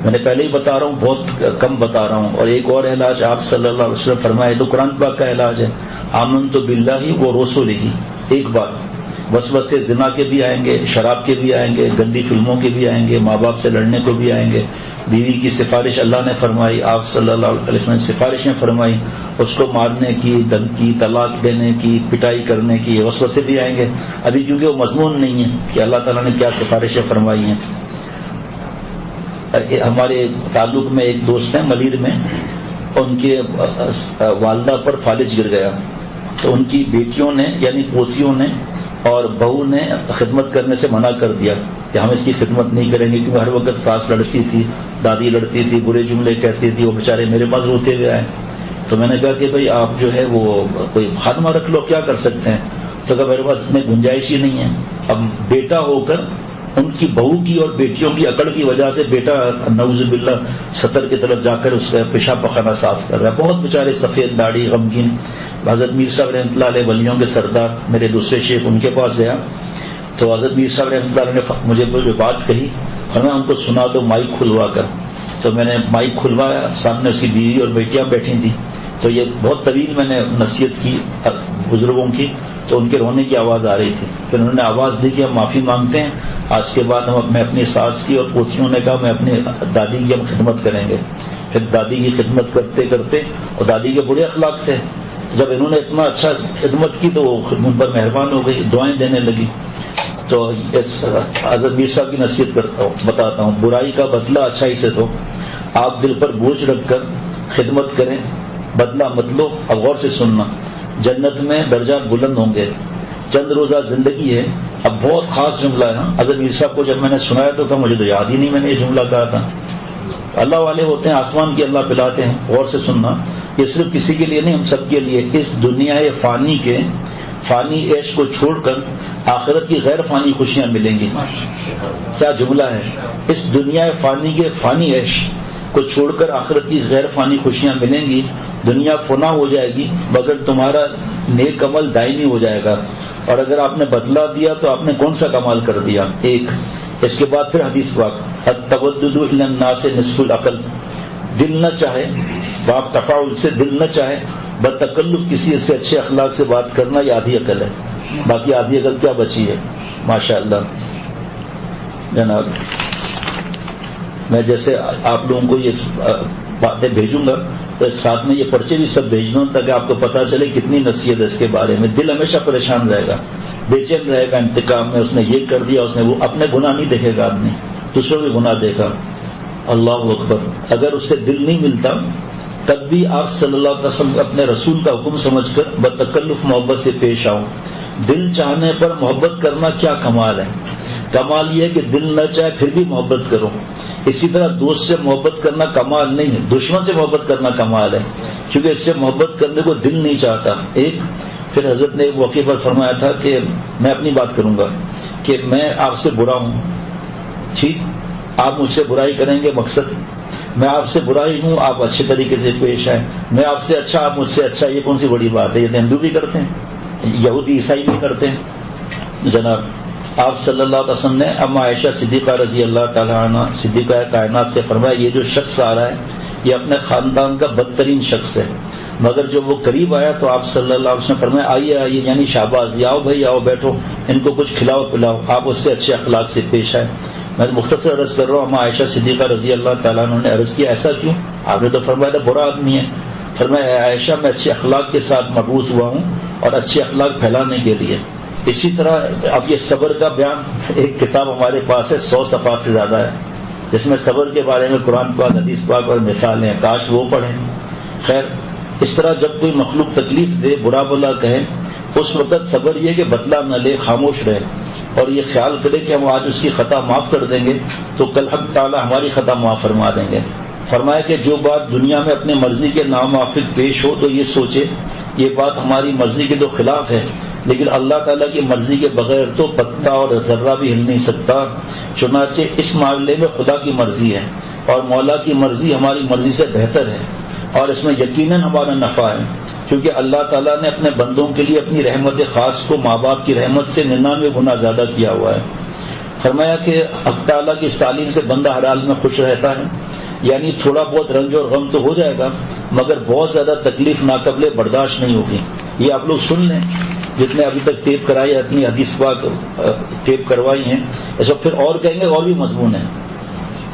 میں نے پہلے ہی بتا رہا ہوں، بہت کم بتا رہا ہوں. اور ایک اور علاج آپ صلی اللہ علیہ وسلم فرمائے تو قرآن پاک کا علاج ہے، آمنت باللہ ورسولہ. ایک بات، وسوسے زنا کے بھی آئیں گے، شراب کے بھی آئیں گے، گندی فلموں کے بھی آئیں گے، ماں باپ سے لڑنے کو بھی آئیں گے. بیوی کی سفارش اللہ نے فرمائی، آپ صلی اللہ علیہ وسلم نے سفارشیں فرمائی، اس کو مارنے کی، دھمکی، طلاق دینے کی، پٹائی کرنے کی، وسوسے بھی آئیں گے. ابھی کیونکہ وہ مضمون نہیں ہے کہ اللہ تعالیٰ نے کیا سفارشیں فرمائی ہیں. ہمارے تعلق میں ایک دوست ہیں ملیر میں، ان کے والدہ پر فالج گر گیا تو ان کی بیٹیوں نے یعنی پوتیوں نے اور بہو نے خدمت کرنے سے منع کر دیا کہ ہم اس کی خدمت نہیں کریں گے، کیونکہ ہر وقت ساس لڑتی تھی، دادی لڑتی تھی، برے جملے کہتی تھی. وہ بیچارے میرے پاس روتے ہوئے آئے تو میں نے کہا کہ بھئی آپ جو ہے وہ کوئی خاتمہ رکھ لو، کیا کر سکتے ہیں. تو کہا میرے پاس اتنی گنجائش ہی نہیں ہے. اب بیٹا ہو کر ان کی بہو کی اور بیٹیوں کی اکڑ کی وجہ سے بیٹا نعوذ باللہ سطر کی طرف جا کر اس کا پیشاب پخانہ صاف کر رہا ہے. بہت بیچارے سفید داڑھی غمگین. حضرت میر صاحب رحمۃ اللہ علیہ ولیوں کے سردار میرے دوسرے شیخ ان کے پاس گیا تو حضرت میر صاحب رحمۃ اللہ نے مجھے جو بات کہی اور میں ان کو سنا دو مائک کھلوا کر. تو میں نے مائک کھلوایا، سامنے اس کی بیوی اور بیٹیاں بیٹھی تھیں. تو یہ بہت طویل میں نے نصیحت کی بزرگوں کی تو ان کے رونے کی آواز آ رہی تھی. پھر انہوں نے آواز دی کہ ہم معافی مانگتے ہیں، آج کے بعد میں اپنی ساس کی اور پوتیوں نے کہا میں اپنی دادی کی ہم خدمت کریں گے. پھر دادی کی خدمت کرتے کرتے، اور دادی کے برے اخلاق تھے، جب انہوں نے اتنا اچھا خدمت کی تو وہ ان پر مہربان ہو گئی، دعائیں دینے لگی. تو حضرت میر صاحب کی نصیحت کرتا ہوں، بتاتا ہوں، برائی کا بدلہ اچھائی سے دو. آپ دل پر بوجھ رکھ کر خدمت کریں، بدلہ مت لو. اب غور سے سننا، جنت میں درجات بلند ہوں گے. چند روزہ زندگی ہے. اب بہت خاص جملہ ہے. حضرت میر صاحب کو جب میں نے سنایا تو مجھے تو یاد ہی نہیں میں نے یہ جملہ کہا تھا. اللہ والے ہوتے ہیں، آسمان کی اللہ پلاتے ہیں. غور سے سننا، یہ صرف کسی کے لیے نہیں، ہم سب کے لیے. اس دنیا فانی کے فانی عیش کو چھوڑ کر آخرت کی غیر فانی خوشیاں ملیں گی. کیا جملہ ہے! اس دنیا فانی کے فانی عیش کو چھوڑ کر آخرت کی غیر فانی خوشیاں ملیں گی. دنیا فنا ہو جائے گی مگر تمہارا نیک عمل دائمی ہو جائے گا. اور اگر آپ نے بدلا دیا تو آپ نے کون سا کمال کر دیا. ایک اس کے بعد پھر حدیث پاک، التودد الی الناس نصف العقل. دل نہ چاہے، باپ تفاعل سے دل نہ چاہے، بتکلف کسی سے اچھے اخلاق سے بات کرنا، یہ آدھی عقل ہے. باقی آدھی عقل کیا بچی ہے؟ ماشاءاللہ. جناب میں جیسے آپ لوگوں کو یہ باتیں بھیجوں گا تو ساتھ میں یہ پرچے بھی سب بھیج دوں تاکہ آپ کو پتہ چلے کتنی نصیحت ہے اس کے بارے میں. دل ہمیشہ پریشان رہے گا، بے چین رہے گا انتقام میں. اس نے یہ کر دیا، اس نے وہ. اپنے گناہ نہیں دیکھے گا آدمی، دوسروں کے گناہ دیکھا. اللہ اکبر. اگر اس سے دل نہیں ملتا تب بھی آپ صلی اللہ علیہ وسلم اپنے رسول کا حکم سمجھ کر بتکلف محبت سے پیش آؤ. دل چاہنے پر محبت کرنا کیا کمال ہے. کمال یہ ہے کہ دل نہ چاہے پھر بھی محبت کرو. اسی طرح دوست سے محبت کرنا کمال نہیں ہے، دشمن سے محبت کرنا کمال ہے، کیونکہ اس سے محبت کرنے کو دل نہیں چاہتا. ایک پھر حضرت نے ایک موقع پر فرمایا تھا کہ میں اپنی بات کروں گا کہ میں آپ سے برا ہوں، ٹھیک، آپ مجھ سے برائی کریں گے، مقصد میں آپ سے برائی ہوں، آپ اچھے طریقے سے پیش آئیں. میں آپ سے اچھا، آپ مجھ سے اچھا. یہ کون سی بڑی بات ہے؟ یہ ہندو بھی کرتے ہیں، یہودی عیسائی بھی کرتے ہیں. جناب آپ صلی اللہ علیہ وسلم نے اما عائشہ صدیقہ رضی اللہ تعالیٰ عنہ صدیقہ کائنات سے فرمایا، یہ جو شخص آ رہا ہے یہ اپنے خاندان کا بدترین شخص ہے. مگر جب وہ قریب آیا تو آپ صلی اللہ علیہ وسلم فرمایا، آئیے آئیے، یعنی شہباز، آؤ بھائی آؤ، بیٹھو، ان کو کچھ کھلاؤ پلاؤ. آپ اس سے اچھے اخلاق سے پیش آئے. میں مختصر عرض کر رہا ہوں. اما عائشہ صدیقہ رضی اللہ تعالیٰ عنہ نے عرض کیا، ایسا کیوں؟ آپ نے تو فرمایا برا آدمی ہے. فرمایا، عائشہ میں اچھے اخلاق کے ساتھ مبعوث ہوا ہوں اور اچھے اخلاق پھیلانے کے لیے. اسی طرح اب یہ صبر کا بیان، ایک کتاب ہمارے پاس ہے 100 صفحات سے زیادہ ہے، جس میں صبر کے بارے میں قرآن پاک، حدیث پاک اور مثالیں. کاش وہ پڑھیں. خیر، اس طرح جب کوئی مخلوق تکلیف دے، برا بلا کہے، اس وقت صبر یہ کہ بدلہ نہ لے، خاموش رہے اور یہ خیال کرے کہ ہم آج اس کی خطا معاف کر دیں گے تو کل حق تعالیٰ ہماری خطا معاف فرما دیں گے. فرمایا کہ جو بات دنیا میں اپنے مرضی کے ناموافق پیش ہو تو یہ سوچے یہ بات ہماری مرضی کے تو خلاف ہے، لیکن اللہ تعالیٰ کی مرضی کے بغیر تو پتا اور ذرہ بھی ہل نہیں سکتا. چنانچہ اس معاملے میں خدا کی مرضی ہے اور مولا کی مرضی ہماری مرضی سے بہتر ہے، اور اس میں یقیناً ہمارا نفع ہے، کیونکہ اللہ تعالیٰ نے اپنے بندوں کے لیے اپنی رحمت خاص کو ماں باپ کی رحمت سے 99 گنا زیادہ کیا ہوا ہے. فرمایا کہ حق تعالیٰ کی اس تعلیم سے بندہ ہر حال میں خوش رہتا ہے، یعنی تھوڑا بہت رنج اور غم تو ہو جائے گا مگر بہت زیادہ تکلیف ناقابل برداشت نہیں ہوگی. یہ آپ لوگ سن لیں، جتنے ابھی تک ٹیپ کرائی ہے، اپنی حدیث پاک ٹیپ کروائی ہیں، اس وقت پھر اور کہیں گے اور بھی مضمون ہے.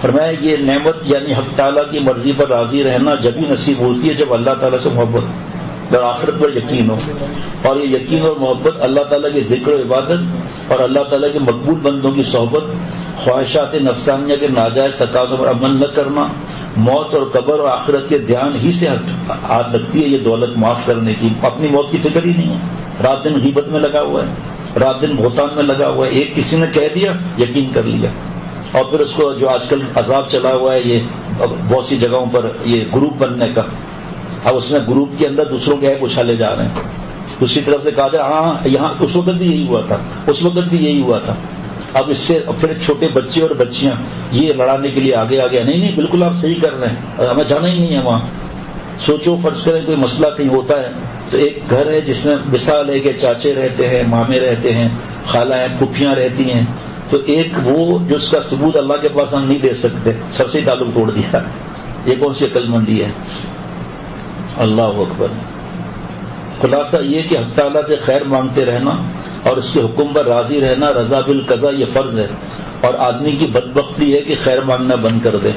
فرمایا یہ نعمت یعنی حق تعالیٰ کی مرضی پر راضی رہنا جبھی نصیب ہوتی ہے جب اللہ تعالیٰ سے محبت اور آخرت پر یقین ہو. اور یہ یقین اور محبت اللہ تعالیٰ کے ذکر و عبادت اور اللہ تعالیٰ کے مقبول بندوں کی صحبت، خواہشات نفسانیہ کے ناجائز تقاضوں پر عمل نہ کرنا، موت اور قبر اور آخرت کے دھیان ہی سے ہاتھ لگتی ہے یہ دولت معاف کرنے کی. اپنی موت کی فکر ہی نہیں ہے، رات دن غیبت میں لگا ہوا ہے، رات دن بہتان میں لگا ہوا ہے. ایک کسی نے کہہ دیا، یقین کر لیا، اور پھر اس کو جو آج کل عذاب چلا ہوا ہے یہ بہت سی جگہوں پر یہ گروپ بننے کا، اب اس میں گروپ کے اندر دوسروں کے ایپ اچھالے جا رہے ہیں. دوسری طرف سے کہا جائے ہاں یہاں اس وقت بھی یہی ہوا تھا، اس وقت بھی یہی ہوا تھا. اب اس سے پھر چھوٹے بچے اور بچیاں یہ لڑانے کے لیے آگے آگے، نہیں نہیں بالکل آپ صحیح کر رہے ہیں، ہمیں جانا ہی نہیں ہے وہاں. سوچو فرض کریں کوئی مسئلہ کہیں ہوتا ہے تو ایک گھر ہے جس میں مثال ہے کہ چاچے رہتے ہیں، مامے رہتے ہیں، خالہ ہیں، پھوپھیاں رہتی ہیں، تو ایک وہ جو اس کا ثبوت اللہ کے پاس ہم نہیں دے سکتے، سب سے تعلق توڑ دیا. یہ کون سی عقل مندی ہے؟ اللہ اکبر. خلاصہ یہ کہ حق تعالیٰ سے خیر مانگتے رہنا اور اس کے حکم پر راضی رہنا، رضا بالقضا، یہ فرض ہے. اور آدمی کی بدبختی ہے کہ خیر مانگنا بند کر دے.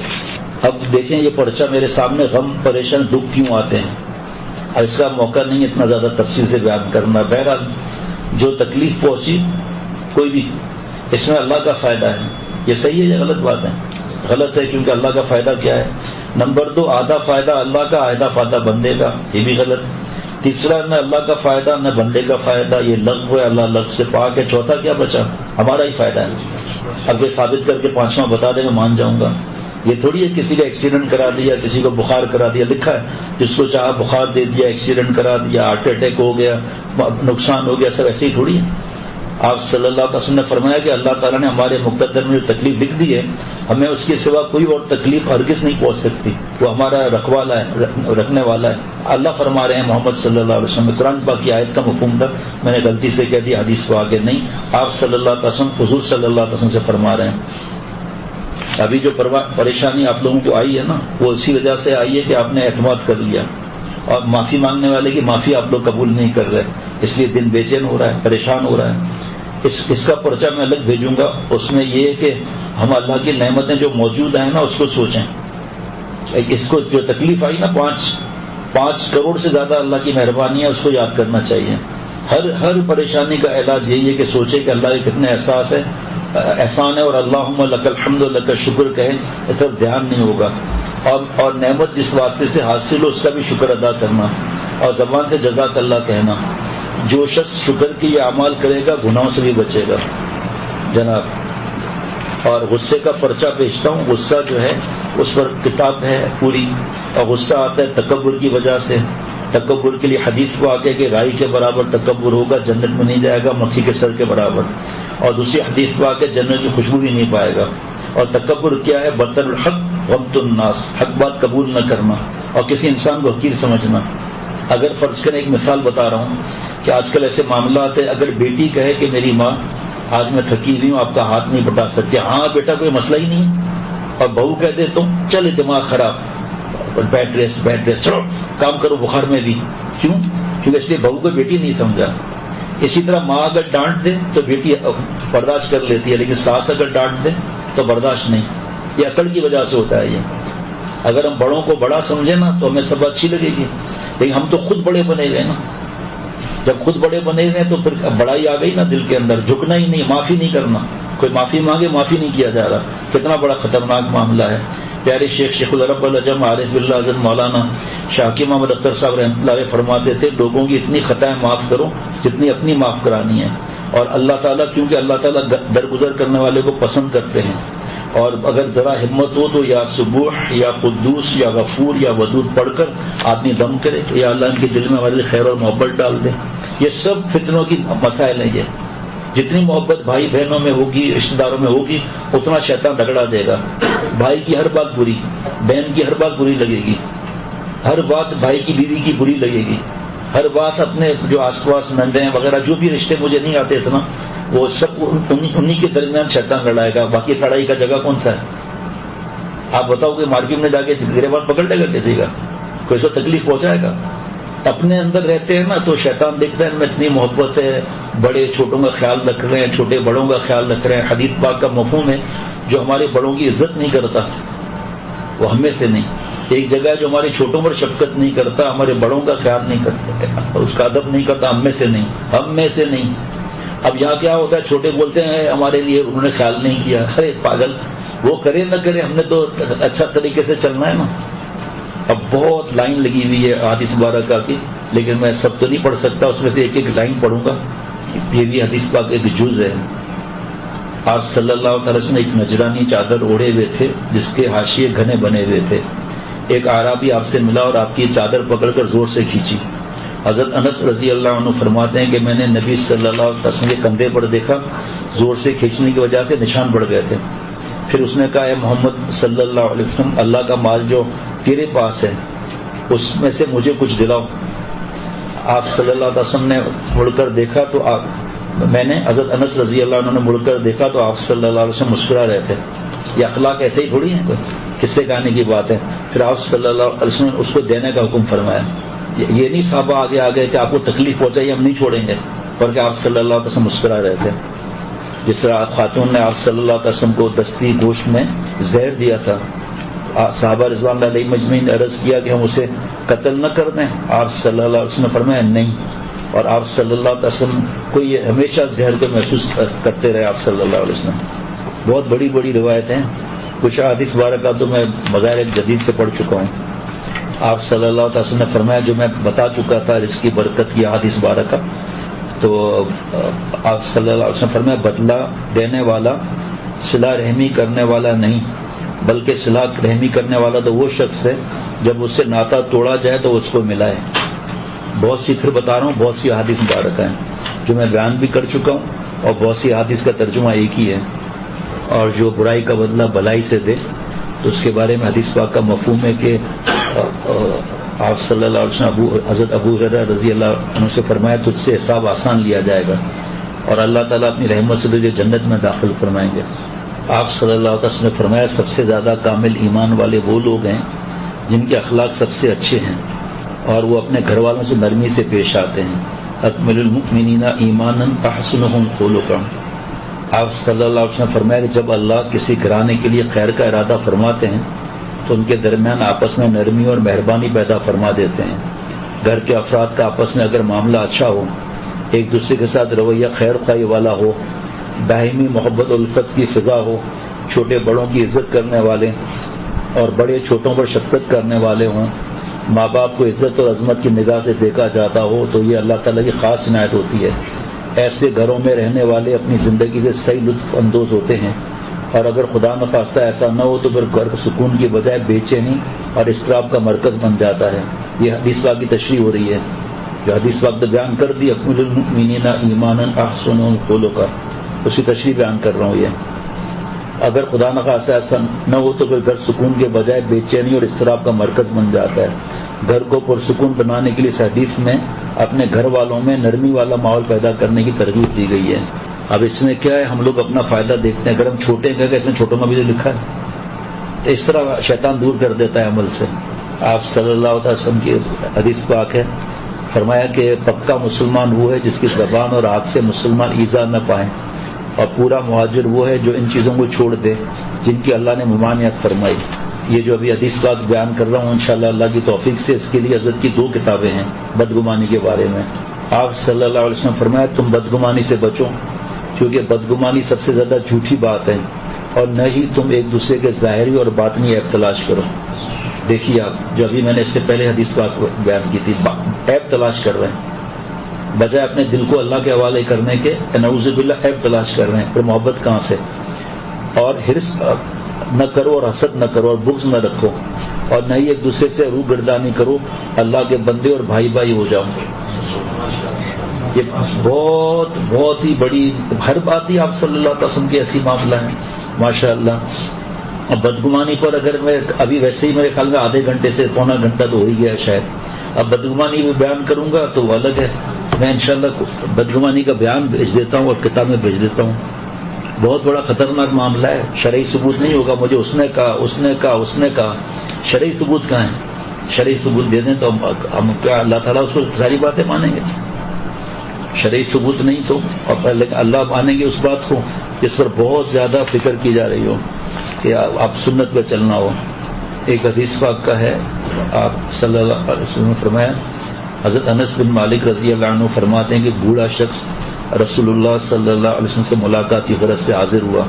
اب دیکھیں یہ پرچہ میرے سامنے، غم پریشان دکھ کیوں آتے ہیں، اور اس کا موقع نہیں اتنا زیادہ تفصیل سے بیان کرنا. بہرحال جو تکلیف پہنچی کوئی بھی اس میں اللہ کا فائدہ ہے. یہ صحیح ہے یا غلط بات ہے؟ غلط ہے، کیونکہ اللہ کا فائدہ کیا ہے؟ نمبر 2، آدھا فائدہ اللہ کا، آدھا فائدہ بندے کا، یہ بھی غلط. تیسرا، نہ اللہ کا فائدہ نہ بندے کا فائدہ، یہ لغو ہے، اللہ لغو سے پاک ہے. چوتھا کیا بچا؟ ہمارا ہی فائدہ ہے. اب یہ ثابت کر کے پانچواں بتا دے میں مان جاؤں گا. یہ تھوڑی ہے کسی کا ایکسیڈنٹ کرا دیا، کسی کو بخار کرا دیا، لکھا ہے جس کو چاہا بخار دے دیا، ایکسیڈنٹ کرا دیا، ہارٹ اٹیک ہو گیا، نقصان ہو گیا، سب ایسے ہی تھوڑی ہے. آپ صلی اللہ علیہ وسلم نے فرمایا کہ اللہ تعالیٰ نے ہمارے مقدر میں جو تکلیف لکھ دی ہے، ہمیں اس کے سوا کوئی اور تکلیف ہرگز نہیں پہنچ سکتی. وہ ہمارا رکھوالا ہے، رکھنے والا ہے. اللہ فرما رہے ہیں محمد صلی اللہ علیہ وسلم. قرآن پاک کی آیت کا مفہوم تھا، میں نے غلطی سے کہہ دیا، حدیث کو آگے نہیں. آپ صلی اللہ علیہ وسلم، حضور صلی اللہ علیہ وسلم سے فرما رہے ہیں. ابھی جو پریشانی آپ لوگوں کو آئی ہے نا، وہ اسی وجہ سے آئی ہے کہ آپ نے اعتماد کر لیا، اور معافی مانگنے والے کی معافی آپ لوگ قبول نہیں کر رہے، اس لیے دل بے چین ہو رہا ہے، پریشان ہو رہا ہے. اس کا پرچہ میں الگ بھیجوں گا. اس میں یہ ہے کہ ہم اللہ کی نعمتیں جو موجود ہیں نا اس کو سوچیں. اس کو جو تکلیف آئی نا، 5 کروڑ سے زیادہ اللہ کی مہربانی ہے، اس کو یاد کرنا چاہیے. ہر پریشانی کا علاج یہی ہے کہ سوچے کہ اللہ کے کتنے احسان ہے، اور اللہم لک الحمد لک شکر کہیں، اس پر دھیان نہیں ہوگا. اور نعمت جس واسطے سے حاصل ہو اس کا بھی شکر ادا کرنا، اور زبان سے جزاک اللہ کہنا. جو شخص شکر کی یہ اعمال کرے گا گناہوں سے بھی بچے گا جناب. اور غصے کا پرچہ بھیجتا ہوں. غصہ جو ہے اس پر کتاب ہے پوری، اور غصہ آتا ہے تکبر کی وجہ سے. تکبر کے لیے حدیث کو آگے کہ رائی کے برابر تکبر ہوگا، جنت میں نہیں جائے گا، مکھی کے سر کے برابر. اور دوسری حدیث کو آگے جنت کی خوشبو بھی نہیں پائے گا. اور تکبر کیا ہے؟ بطر الحق غمط الناس، حق بات قبول نہ کرنا اور کسی انسان کو حقیر سمجھنا. اگر فرض کریں، ایک مثال بتا رہا ہوں کہ آج کل ایسے معاملات ہیں، اگر بیٹی کہے کہ میری ماں آج میں تھکی ہوئی ہوں، آپ کا ہاتھ نہیں بٹا سکتے، ہاں بیٹا کوئی مسئلہ ہی نہیں. اور بہو کہہ دے تو چلے دماغ خراب، بیڈ ریسٹ چلو کام کرو بخار میں بھی. کیوں؟ کیونکہ اس لیے بہو کو بیٹی نہیں سمجھا. اسی طرح ماں اگر ڈانٹ دے تو بیٹی برداشت کر لیتی ہے، لیکن ساس اگر ڈانٹ دے تو برداشت نہیں. یہ عقل کی وجہ سے ہوتا ہے. یہ اگر ہم بڑوں کو بڑا سمجھیں نا تو ہمیں سب اچھی لگے گی، لیکن ہم تو خود بڑے بنے گئے نا. جب خود بڑے بنے ہوئے تو پھر بڑائی آ گئی نا دل کے اندر، جھکنا ہی نہیں، معافی نہیں کرنا. کوئی معافی مانگے معافی نہیں کیا جا رہا. کتنا بڑا خطرناک معاملہ ہے. پیارے شیخ العرب العجم عارف اللہ حضرت مولانا شاہ حکیم محمد اختر صاحب رحمۃ اللہ علیہ فرماتے تھے، لوگوں کی اتنی خطائیں معاف کرو جتنی اپنی معاف کرانی ہے. اور اللہ تعالیٰ، کیونکہ اللہ تعالیٰ درگزر کرنے والے کو پسند کرتے ہیں. اور اگر ذرا ہمت ہو تو یا سبوح یا قدوس یا غفور یا ودود پڑھ کر آدمی دم کرے، یا اللہ ان کے دل میں ہمارے لیے خیر اور محبت ڈال دے. یہ سب فتنوں کی مسائل ہیں. یہ جتنی محبت بھائی بہنوں میں ہوگی، رشتہ داروں میں ہوگی، اتنا شیطان رگڑا دے گا. بھائی کی ہر بات بری، بہن کی ہر بات بری لگے گی، ہر بات بھائی کی بیوی کی بری لگے گی، ہر بات اپنے جو آس پاس نندے ہیں وغیرہ جو بھی رشتے مجھے نہیں آتے اتنا، وہ سب انہی کے درمیان شیطان لڑائے گا. باقی لڑائی کا جگہ کون سا ہے؟ آپ بتاؤ کہ مارکیٹ میں جا کے گریبان پکڑ لے گا کسی کا؟ کوئی سو تکلیف پہنچائے گا؟ اپنے اندر رہتے ہیں نا تو شیطان دیکھتا ہے ان میں اتنی محبت ہے، بڑے چھوٹوں کا خیال رکھ رہے ہیں، چھوٹے بڑوں کا خیال رکھ رہے ہیں. حدیث پاک کا مفہوم ہے جو ہمارے بڑوں کی عزت نہیں کرتا وہ ہم میں سے نہیں. ایک جگہ جو ہمارے چھوٹوں پر شفقت نہیں کرتا، ہمارے بڑوں کا خیال نہیں کرتا، اس کا ادب نہیں کرتا، ہم میں سے نہیں، ہم میں سے نہیں. اب یہاں کیا ہوتا ہے، چھوٹے بولتے ہیں ہمارے لیے انہوں نے خیال نہیں کیا. ارے پاگل، وہ کرے نہ کرے، ہم نے تو اچھا طریقے سے چلنا ہے نا. اب بہت لائن لگی ہوئی ہے حدیث مبارکہ کی، لیکن میں سب تو نہیں پڑھ سکتا، اس میں سے ایک ایک لائن پڑھوں گا. یہ بھی حدیث پاک ایک جز ہے. آپ صلی اللہ علیہ وسلم ایک نجرانی چادر اوڑھے ہوئے تھے جس کے حاشیے گھنے بنے ہوئے تھے. ایک اعرابی آپ سے ملا اور آپ کی چادر پکڑ کر زور سے کھینچی. حضرت انس رضی اللہ عنہ فرماتے ہیں کہ میں نے نبی صلی اللہ علیہ وسلم کے کندھے پر دیکھا، زور سے کھینچنے کی وجہ سے نشان پڑ گئے تھے. پھر اس نے کہا، اے محمد صلی اللہ علیہ وسلم، اللہ کا مال جو تیرے پاس ہے اس میں سے مجھے کچھ دلاؤ. آپ صلی اللہ علیہ وسلم نے مڑ کر دیکھا تو میں نے حضرت انس رضی اللہ عنہ نے مڑ کر دیکھا تو آپ صلی اللہ علیہ وسلم مسکرا رہے تھے. یہ اخلاق ایسے ہی تھوڑی ہیں، کوئی قصے کہانی کی بات ہے. پھر آپ صلی اللہ علیہ وسلم نے اس کو دینے کا حکم فرمایا. یہ نہیں صحابہ آگے آ گئے کہ آپ کو تکلیف پہنچائی ہم نہیں چھوڑیں گے، بلکہ آپ صلی اللہ علیہ وسلم مسکرا رہے تھے. جس طرح خاتون نے آپ صلی اللہ علیہ وسلم کو دستی گوشت میں زہر دیا تھا صحابہ رضوان اللہ علیہ مجمعین نے عرض کیا کہ ہم اسے قتل نہ کر دیں؟ آپ صلی اللہ علیہ وسلم نے فرمایا نہیں، اور آپ صلی اللہ علیہ وسلم کو یہ ہمیشہ زہر کو محسوس کرتے رہے آپ صلی اللہ علیہ وسلم. بہت بڑی بڑی روایتیں، کچھ احادیث بارکہ تو میں بغیر جدید سے پڑھ چکا ہوں. آپ صلی اللہ علیہ وسلم نے فرمایا جو میں بتا چکا تھا رزق کی برکت کی احادیث بارکہ، تو آپ صلی اللہ علیہ وسلم فرمایا بدلہ دینے والا صلہ رحمی کرنے والا نہیں، بلکہ صلہ رحمی کرنے والا تو وہ شخص ہے جب اس سے ناطہ توڑا جائے تو اس کو ملائے. بہت سی پھر بتا رہا ہوں، بہت سی احادیث مبارکہ ہیں جو میں بیان بھی کر چکا ہوں، اور بہت سی احادیث کا ترجمہ ایک ہی ہے. اور جو برائی کا بدلہ بھلائی سے دے، تو اس کے بارے میں حدیث پاک کا مفہوم ہے کہ آپ صلی اللہ علیہ وسلم حضرت ابو ہریرہ رضی اللہ عنہ سے فرمایا تجھ سے حساب آسان لیا جائے گا اور اللہ تعالیٰ اپنی رحمت سے تجھے جنت میں داخل فرمائیں گے. آپ صلی اللہ علیہ وسلم نے فرمایا سب سے زیادہ کامل ایمان والے وہ لوگ ہیں جن کے اخلاق سب سے اچھے ہیں اور وہ اپنے گھر والوں سے نرمی سے پیش آتے ہیں. اکمل المؤمنین ایمانا احسنهم خلقا. آپ صلی اللہ علیہ وسلم فرمایا کہ جب اللہ کسی گھرانے کے لیے خیر کا ارادہ فرماتے ہیں تو ان کے درمیان آپس میں نرمی اور مہربانی پیدا فرما دیتے ہیں. گھر کے افراد کا آپس میں اگر معاملہ اچھا ہو، ایک دوسرے کے ساتھ رویہ خیر خواہی والا ہو، باہمی محبت و الفت کی فضا ہو، چھوٹے بڑوں کی عزت کرنے والے اور بڑے چھوٹوں پر شفقت کرنے والے ہوں، ماں باپ کو عزت اور عظمت کی نگاہ سے دیکھا جاتا ہو، تو یہ اللہ تعالیٰ کی خاص عنایت ہوتی ہے. ایسے گھروں میں رہنے والے اپنی زندگی سے صحیح لطف اندوز ہوتے ہیں، اور اگر خدا نخواستہ ایسا نہ ہو تو پھر گھر سکون کی بجائے بے چینی اور اضطراب کا مرکز بن جاتا ہے. یہ حدیث پاک کی تشریح ہو رہی ہے، جو حدیث پاک تو بیان کر دی اکمل المؤمنین ایمانا احسنهم خلقا، اسی تشریح بیان کر رہا ہوں. یہ اگر خدا نخواستہ ایسا نہ ہو تو پھر گھر سکون کے بجائے بے چینی اور اضطراب کا مرکز بن جاتا ہے. گھر کو پرسکون بنانے کے لیے اس حدیث میں اپنے گھر والوں میں نرمی والا ماحول پیدا کرنے کی ترغیب دی گئی ہے. اب اس میں کیا ہے، ہم لوگ اپنا فائدہ دیکھتے ہیں. اگر ہم چھوٹے ہیں کہ اس میں چھوٹوں میں بھی تو لکھا ہے، تو اس طرح شیطان دور کر دیتا ہے عمل سے. آپ صلی اللہ علیہ وسلم کی حدیث پاک ہے، فرمایا کہ پکا مسلمان وہ ہے جس کی زبان اور ہاتھ سے مسلمان ایذا نہ پائیں، اور پورا مہاجر وہ ہے جو ان چیزوں کو چھوڑ دے جن کی اللہ نے ممانعت فرمائی. یہ جو ابھی حدیث پاک بیان کر رہا ہوں انشاءاللہ اللہ کی توفیق سے اس کے لیے حضرت کی 2 کتابیں ہیں بدگمانی کے بارے میں. آپ صلی اللہ علیہ وسلم فرمایا تم بدگمانی سے بچو، کیونکہ بدگمانی سب سے زیادہ جھوٹی بات ہے، اور نہ ہی تم ایک دوسرے کے ظاہری اور باطنی عیب تلاش کرو. دیکھیے آپ، جو ابھی میں نے اس سے پہلے حدیث پاک بیان کی تھی، عیب تلاش کر رہے ہیں بجائے اپنے دل کو اللہ کے حوالے کرنے کے، نعوذ باللہ عیب تلاش کر رہے ہیں. پھر محبت کہاں سے؟ اور حرص نہ کرو اور حسد نہ کرو اور بغض نہ رکھو، اور نہ ہی ایک دوسرے سے روح گردانی کرو، اللہ کے بندے اور بھائی بھائی ہو جاؤ. یہ بہت ہی بڑی، ہر بات ہی آپ صلی اللہ علیہ وسلم کی ایسی معاملہ ہے ماشاء اللہ. اب بدگمانی پر اگر میں ابھی ویسے ہی میرے خیال میں آدھے گھنٹے سے پونا گھنٹہ تو ہو ہی گیا شاید. اب بدگمانی بھی بیان کروں گا تو وہ الگ ہے. میں انشاءاللہ بدگمانی کا بیان بھیج دیتا ہوں اور کتاب میں بھیج دیتا ہوں. بہت بڑا خطرناک معاملہ ہے. شرعی ثبوت نہیں ہوگا، مجھے اس نے کہا شرعی ثبوت کہاں ہے؟ شرعی ثبوت دے دیں تو ہم کیا اللہ تعالیٰ اس کو ساری باتیں مانیں گے؟ شرعی ثبوت نہیں تو لیکن اللہ مانیں گے اس بات کو جس پر بہت زیادہ فکر کی جا رہی ہو کہ آپ سنت پہ چلنا ہو. ایک حدیث پاک کا ہے، آپ صلی اللہ علیہ وسلم نے فرمایا، حضرت انس بن مالک رضی اللہ عنہ فرماتے ہیں کہ بوڑھا شخص رسول اللہ صلی اللہ علیہ وسلم سے ملاقات کی غرض سے حاضر ہوا.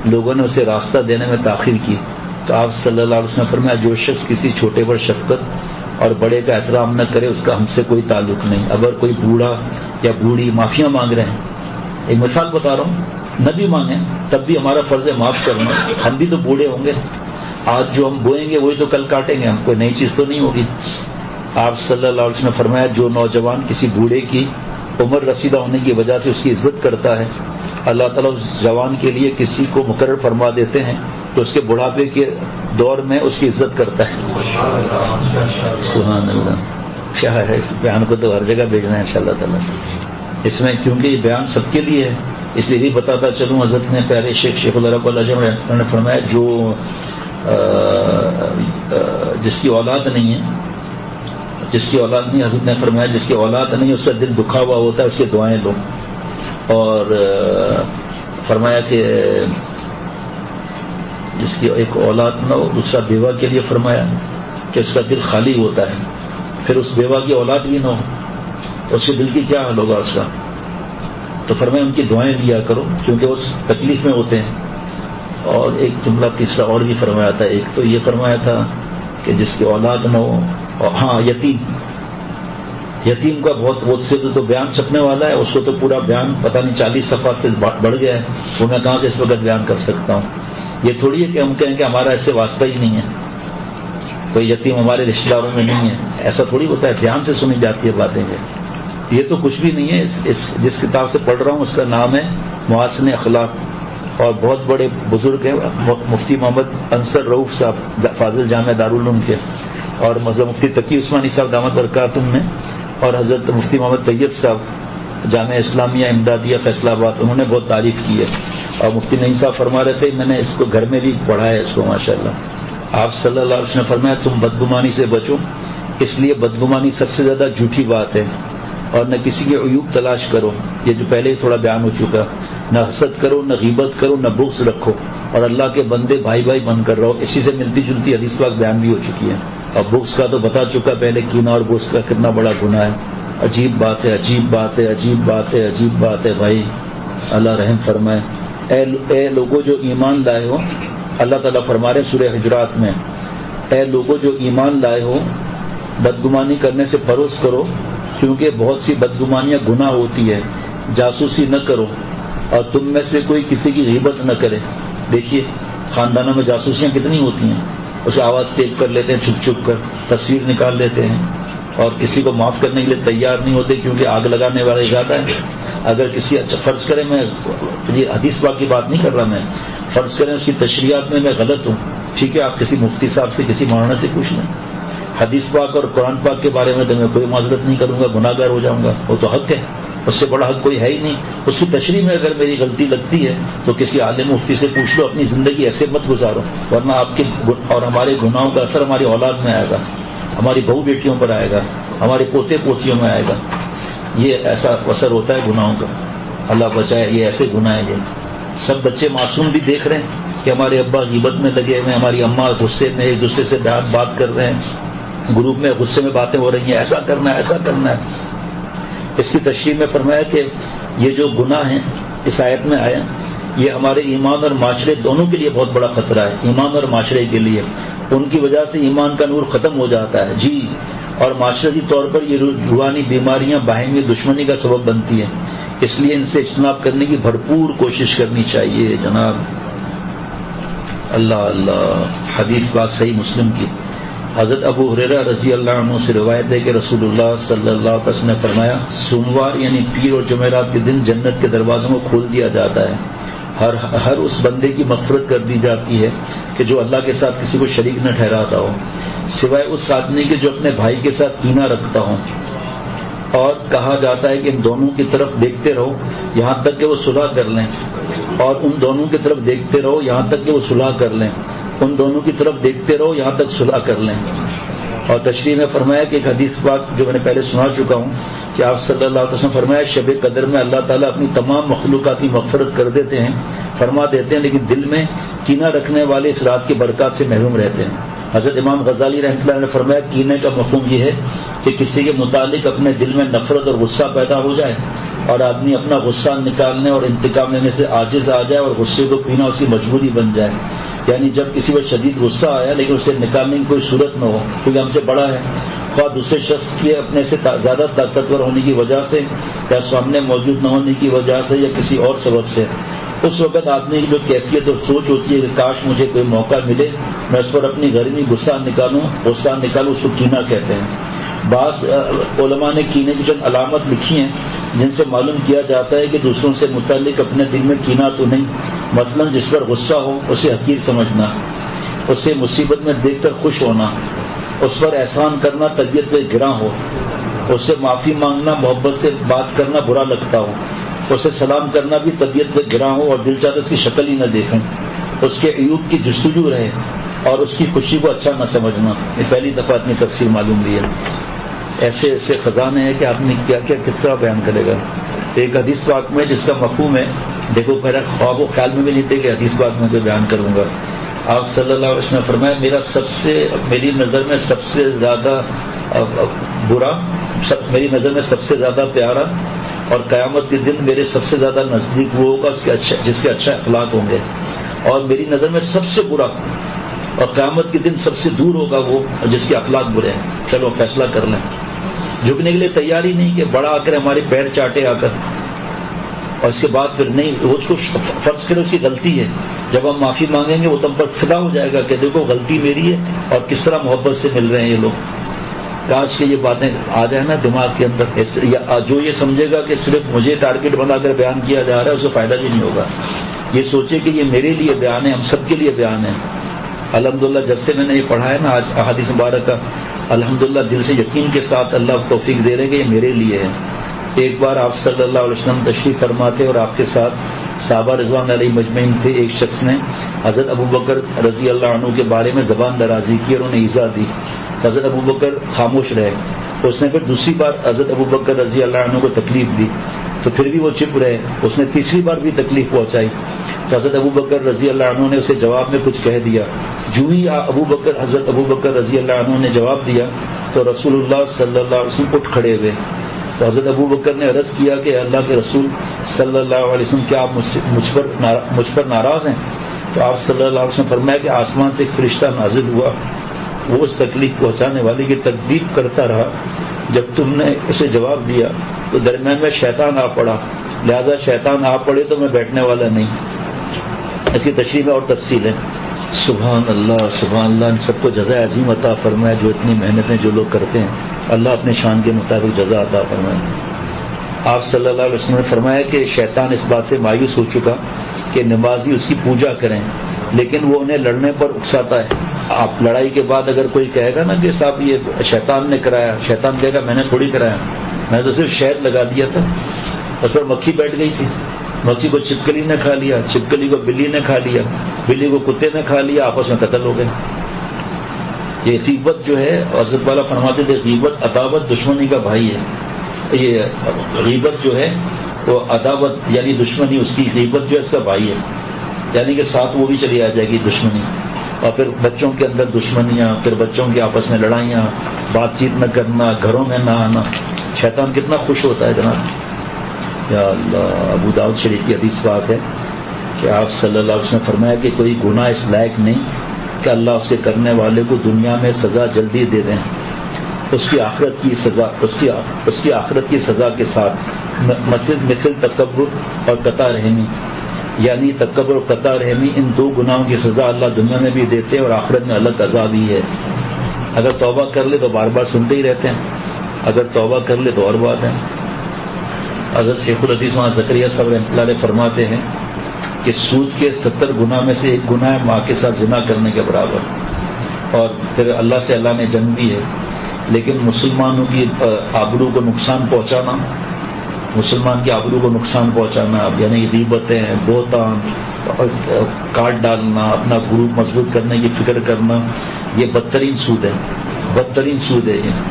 لوگوں نے اسے راستہ دینے میں تاخیر کی تو آپ صلی اللہ علیہ وسلم نے فرمایا جو شخص کسی چھوٹے پر شفقت اور بڑے کا احترام نہ کرے اس کا ہم سے کوئی تعلق نہیں. اگر کوئی بوڑھا یا بوڑھی معافیاں مانگ رہے ہیں، ایک مثال بتا رہا ہوں، نہ بھی مانگیں تب بھی ہمارا فرض ہے معاف کرنا. ہم بھی تو بوڑھے ہوں گے، آج جو ہم بوئیں گے وہی تو کل کاٹیں گے، ہم کوئی نئی چیز تو نہیں ہوگی. آپ صلی اللہ علیہ وسلم نے فرمایا جو نوجوان کسی بوڑھے کی عمر رسیدہ ہونے کی وجہ سے اس کی عزت کرتا ہے، اللہ تعالیٰ اس جوان کے لیے کسی کو مقرر فرما دیتے ہیں تو اس کے بڑھاپے کے دور میں اس کی عزت کرتا ہے. سبحان اللہ. کیا ہے اس بیان کو تو ہر جگہ بھیجنا ہے انشاءاللہ تعالیٰ. اس میں کیونکہ یہ بیان سب کے لیے ہے اس لیے بھی بتاتا چلوں. حضرت نے پیارے شیخ اللہ علیہ نے فرمایا جو جس کی اولاد نہیں ہے، حضرت نے فرمایا جس کی اولاد نہیں اس کا دل دکھا ہوا ہوتا ہے، اس کی دعائیں لو. اور فرمایا کہ جس کی ایک اولاد نہ ہو، دوسرا بیوہ کے لیے فرمایا کہ اس کا دل خالی ہوتا ہے، پھر اس بیوہ کی اولاد بھی نہ ہو تو اس کے دل کی کیا حال ہوگا اس کا؟ تو فرمایا ان کی دعائیں لیا کرو کیونکہ وہ تکلیف میں ہوتے ہیں. اور ایک جملہ تیسرا اور بھی فرمایا تھا، ایک تو یہ فرمایا تھا کہ جس کی اولاد نہ ہو، اور ہاں یتیم کا بہت سے تو بیان چھپنے والا ہے، اس کو تو پورا بیان پتہ نہیں 40 صفحات سے بڑھ گیا ہے، وہ میں کہاں سے اس وقت بیان کر سکتا ہوں. یہ تھوڑی ہے کہ ہم کہیں کہ ہمارا ایسے واسطہ ہی نہیں ہے، کوئی یتیم ہمارے رشتہ داروں میں نہیں ہے، ایسا تھوڑی ہوتا ہے، دھیان سے سنی جاتی ہے باتیں. یہ تو کچھ بھی نہیں ہے. جس کتاب سے پڑھ رہا ہوں اس کا نام ہے محاسن اخلاق، اور بہت بڑے بزرگ ہیں مفتی محمد انصر رؤوف صاحب فاضل جامعہ دارالعلوم کے، اور مفتی تقی عثمانی صاحب دامت برکاتہم نے، اور حضرت مفتی محمد طیب صاحب جامعہ اسلامیہ امدادیہ فیصلہ آباد، انہوں نے بہت تعریف کی ہے. اور مفتی نعیم صاحب فرما رہے تھے، میں نے اس کو گھر میں بھی پڑھا ہے اس کو ماشاءاللہ. آپ صلی اللہ علیہ وسلم نے فرمایا تم بدگمانی سے بچو، اس لیے بدگمانی سب سے زیادہ جھوٹی بات ہے، اور نہ کسی کے عیوب تلاش کرو، یہ جو پہلے ہی تھوڑا بیان ہو چکا. نہ حسد کرو، نہ غیبت کرو، نہ بغض رکھو، اور اللہ کے بندے بھائی بھائی بن کر رہو. اسی سے ملتی جلتی حدیث پاک بیان بھی ہو چکی ہے. اور بغض کا تو بتا چکا پہلے، کینہ اور بغض کا کتنا بڑا گناہ ہے. عجیب بات ہے، عجیب بات ہے، عجیب بات ہے، عجیب بات ہے بھائی. اللہ رحم فرمائے. اے لوگوں جو ایمان لائے ہو، اللہ تعالیٰ فرما رہے سورہ حجرات میں، اے لوگوں جو ایمان لائے ہو، بدگمانی کرنے سے پرہیز کرو، کیونکہ بہت سی بدگمانیاں گناہ ہوتی ہے. جاسوسی نہ کرو، اور تم میں سے کوئی کسی کی غیبت نہ کرے. دیکھیے خاندانوں میں جاسوسیاں کتنی ہوتی ہیں، اسے آواز ٹیپ کر لیتے ہیں چھپ چھپ کر، تصویر نکال لیتے ہیں، اور کسی کو معاف کرنے کے لیے تیار نہیں ہوتے کیونکہ آگ لگانے والے زیادہ ہیں. اگر کسی فرض کریں، میں یہ حدیث پاک کی بات نہیں کر رہا، میں فرض کریں اس کی تشریحات میں غلط ہوں، ٹھیک ہے، آپ کسی مفتی صاحب سے کسی مولانا سے پوچھ لیں. حدیث پاک اور قرآن پاک کے بارے میں تو میں کوئی معذرت نہیں کروں گا، گناہ گار ہو جاؤں گا، وہ تو حق ہے، اس سے بڑا حق کوئی ہے ہی نہیں. اس کی تشریح میں اگر میری غلطی لگتی ہے تو کسی عالم مفتی سے پوچھ لو، اپنی زندگی ایسے مت گزارو، ورنہ آپ کے اور ہمارے گناہوں کا اثر ہماری اولاد میں آئے گا، ہماری بہو بیٹیوں پر آئے گا، ہمارے پوتے پوتیوں میں آئے گا. یہ ایسا اثر ہوتا ہے گناہوں کا، اللہ بچائے. یہ ایسے گناہ ہیں. یہ سب بچے معصوم بھی دیکھ رہے ہیں کہ ہمارے ابا غیبت میں لگے ہوئے ہیں، ہماری اماں غصے میں ایک دوسرے سے بات کر رہے ہیں، گروپ میں غصے میں باتیں ہو رہی ہیں، ایسا کرنا ہے، ایسا کرنا ہے. اس کی تشریح میں فرمایا کہ یہ جو گناہ ہیں اس آیت میں آیا، یہ ہمارے ایمان اور معاشرے دونوں کے لیے بہت بڑا خطرہ ہے. ایمان اور معاشرے کے لیے ان کی وجہ سے ایمان کا نور ختم ہو جاتا ہے جی، اور معاشرتی طور پر یہ روحانی بیماریاں باہمی دشمنی کا سبب بنتی ہیں. اس لیے ان سے اجتناب کرنے کی بھرپور کوشش کرنی چاہیے جناب. اللہ اللہ. حدیث پاک صحیح مسلم کی. حضرت ابو ہریرہ رضی اللہ عنہ سے روایت ہے کہ رسول اللہ صلی اللہ علیہ وسلم نے فرمایا، سوموار یعنی پیر اور جمعرات کے دن جنت کے دروازوں کو کھول دیا جاتا ہے. ہر اس بندے کی مغفرت کر دی جاتی ہے کہ جو اللہ کے ساتھ کسی کو شریک نہ ٹھہراتا ہو، سوائے اس آدمی کے جو اپنے بھائی کے ساتھ کینہ رکھتا ہو. اور کہا جاتا ہے کہ ان دونوں کی طرف دیکھتے رہو یہاں تک کہ وہ صلح کر لیں، اور ان دونوں کی طرف دیکھتے رہو یہاں تک کہ وہ صلح کر لیں، ان دونوں کی طرف دیکھتے رہو یہاں تک صلح کر لیں. اور تشریح میں فرمایا کہ ایک حدیث پاک جو میں نے پہلے سنا چکا ہوں کہ آپ صلی اللہ علیہ وسلم فرمایا، شب قدر میں اللہ تعالیٰ اپنی تمام مخلوقات کی مغفرت کر دیتے ہیں، فرما دیتے ہیں، لیکن دل میں کینہ رکھنے والے اس رات کی برکات سے محروم رہتے ہیں. حضرت امام غزالی رحمۃ اللہ نے فرمایا، کینے کا مفہوم یہ ہے کہ کسی کے متعلق اپنے دل میں نفرت اور غصہ پیدا ہو جائے، اور آدمی اپنا غصہ نکالنے اور انتقام لینے سے عاجز آ جائے، اور غصے کو پینا اس کی مجبوری بن جائے. یعنی جب کسی پر شدید غصہ آیا لیکن اسے نکالنے کی کوئی صورت نہ ہو کیونکہ ہم سے بڑا ہے، خواہ دوسرے شخص کے اپنے سے زیادہ طاقتور ہونے کی وجہ سے، یا سامنے موجود نہ ہونے کی وجہ سے، یا کسی اور سبب سے، اس وقت آدمی کی جو کیفیت اور سوچ ہوتی ہے کہ کاش مجھے کوئی موقع ملے میں اس پر اپنی گرمی غصہ نکالوں، اس کو کینہ کہتے ہیں. بعض علماء نے کینے کی چند علامت لکھی ہیں جن سے معلوم کیا جاتا ہے کہ دوسروں سے متعلق اپنے دل میں کینہ تو نہیں. مثلا جس پر غصہ ہو اسے حقیر سمجھنا، اسے مصیبت میں دیکھ کر خوش ہونا، اس پر احسان کرنا طبیعت پہ گراں ہو، اس سے معافی مانگنا محبت سے بات کرنا برا لگتا ہو، اسے سلام کرنا بھی طبیعت پہ گراں ہو اور دل چاہتا اس کی شکل ہی نہ دیکھیں، اس کے عیوب کی جستجو رہے اور اس کی خوشی کو اچھا نہ سمجھنا. یہ پہلی دفعہ اتنی تفصیل معلوم ہوئی ہے. ایسے ایسے خزانے ہیں کہ آدمی کیا کیا قصہ بیان کرے گا. ایک حدیث پاک میں جس کا مفہوم ہے، دیکھو میرا خواب و خیال میں بھی نہیں تھے کہ حدیث پاک میں کوئی بیان کروں گا. آپ صلی اللہ علیہ وسلم نے فرمایا میری نظر میں سب سے زیادہ برا، میری نظر میں سب سے زیادہ پیارا، اور قیامت کے دن میرے سب سے زیادہ نزدیک وہ ہوگا جس کے اچھا اخلاق ہوں گے، اور میری نظر میں سب سے برا اور قیامت کے دن سب سے دور ہوگا وہ جس کے اخلاق برے ہیں۔ چلو فیصلہ کر لیں۔ جھکنے کے لیے تیاری نہیں کہ بڑا آ کر ہمارے پیر چاٹے آ کر، اور اس کے بعد پھر نہیں، اس کو فرض کرے اس کی غلطی ہے، جب ہم معافی مانگیں گے وہ تم پر فدا ہو جائے گا کہ دیکھو غلطی میری ہے اور کس طرح محبت سے مل رہے ہیں یہ لوگ۔ کاش کہ یہ باتیں آ جائیں نا دماغ کے اندر، جو یہ سمجھے گا کہ صرف مجھے ٹارگٹ بنا کر بیان کیا جا رہا ہے اسے فائدہ بھی نہیں ہوگا۔ یہ سوچے کہ یہ میرے لیے بیان ہے، ہم سب کے لیے بیان ہے۔ الحمدللہ جب سے میں نے یہ پڑھا ہے نا آج احادیث مبارکہ، الحمدللہ دل سے یقین کے ساتھ اللہ توفیق دے رہے ہیں کہ یہ میرے لیے ہے۔ ایک بار آپ صلی اللہ علیہ وسلم تشریف فرماتے اور آپ کے ساتھ صحابہ رضوان علیہ مجمعین تھے، ایک شخص نے حضرت ابوبکر رضی اللہ عنہ کے بارے میں زبان درازی کی اور انہیں ایذا دی۔ حضرت ابوبکر خاموش رہے، اس نے پھر دوسری بار حضرت ابوبکر رضی اللہ عنہ کو تکلیف دی تو پھر بھی وہ چپ رہے، اس نے تیسری بار بھی تکلیف پہنچائی تو حضرت ابوبکر رضی اللہ عنہ نے اسے جواب میں کچھ کہہ دیا۔ جو ہی حضرت ابوبکر رضی اللہ عنہ نے جواب دیا تو رسول اللہ صلی اللہ علیہ وسلم اٹھ کھڑے ہوئے۔ تو حضرت ابوبکر نے عرض کیا کہ اللہ کے رسول صلی اللہ علیہ وسلم کیا آپ مجھ پر ناراض ہیں؟ تو آپ صلی اللہ علیہ وسلم فرمایا کہ آسمان سے ایک فرشتہ نازل ہوا، وہ اس تکلیف پہنچانے والے کی تکلیف کرتا رہا، جب تم نے اسے جواب دیا تو درمیان میں شیطان آ پڑا، لہذا شیطان آ پڑے تو میں بیٹھنے والا نہیں۔ اس کی تشریح میں اور تفصیل ہے۔ سبحان اللہ، ان سب کو جزائے عظیم عطا فرمائے، جو اتنی محنتیں جو لوگ کرتے ہیں اللہ اپنے شان کے مطابق جزا عطا فرمائے۔ آپ صلی اللہ علیہ وسلم نے فرمایا کہ شیطان اس بات سے مایوس ہو چکا کہ نمازی اس کی پوجا کریں، لیکن وہ انہیں لڑنے پر اکساتا ہے۔ آپ لڑائی کے بعد اگر کوئی کہے گا نا کہ صاحب یہ شیطان نے کرایا، شیطان کہے گا میں نے تھوڑی کرایا، میں تو صرف شہد لگا دیا تھا، اس پر مکھی بیٹھ گئی تھی، مکھی کو چھپکلی نے کھا لیا، چھپکلی کو بلی نے کھا لیا، بلی کو کتے نے کھا لیا، آپس میں قتل ہو گئے۔ یہ غیبت جو ہے حضرت والا فرماتے تھے غیبت عداوت دشمنی کا بھائی ہے۔ یہ غیبت جو ہے وہ عداوت یعنی دشمنی، اس کی غیبت جو ہے اس کا بھائی ہے، یعنی کہ ساتھ وہ بھی چلی آ جائے گی دشمنی، اور پھر بچوں کے اندر دشمنیاں، پھر بچوں کی آپس میں لڑائیاں، بات چیت نہ کرنا، گھروں میں نہ آنا۔ شیطان کتنا خوش ہوتا ہے جناب، یا اللہ۔ ابو داؤد شریف کی حدیث بات ہے کہ آپ صلی اللہ علیہ وسلم نے فرمایا کہ کوئی گناہ اس لائق نہیں کہ اللہ اس کے کرنے والے کو دنیا میں سزا جلدی دے دیں، اس کی آخرت کی سزا، اس کی آخرت کی سزا کے ساتھ، مثل تکبر اور قطع رحمی، یعنی تکبر اور قطع رحمی ان دو گناہوں کی سزا اللہ دنیا میں بھی دیتے ہیں اور آخرت میں الگ عذاب ہی ہے۔ اگر توبہ کر لے تو بار بار سنتے ہی رہتے ہیں، اگر توبہ کر لے تو اور بات ہے۔ حضرت شیخ الحدیث وہاں زکریا صاحب رحمۃ اللہ علیہ فرماتے ہیں کہ سود کے 70 گناہ میں سے ایک گناہ ہے ماں کے ساتھ زنا کرنے کے برابر، اور پھر اللہ سے اللہ نے جنگ بھی ہے، لیکن مسلمانوں کی آبرو کو نقصان پہنچانا، مسلمان کی آبرو کو نقصان پہنچانا، یعنی غیبتیں، بہتان، کاٹ ڈالنا، اپنا گروپ مضبوط کرنے کی فکر کرنا، یہ بدترین سود ہے، بدترین سود ہے یہ۔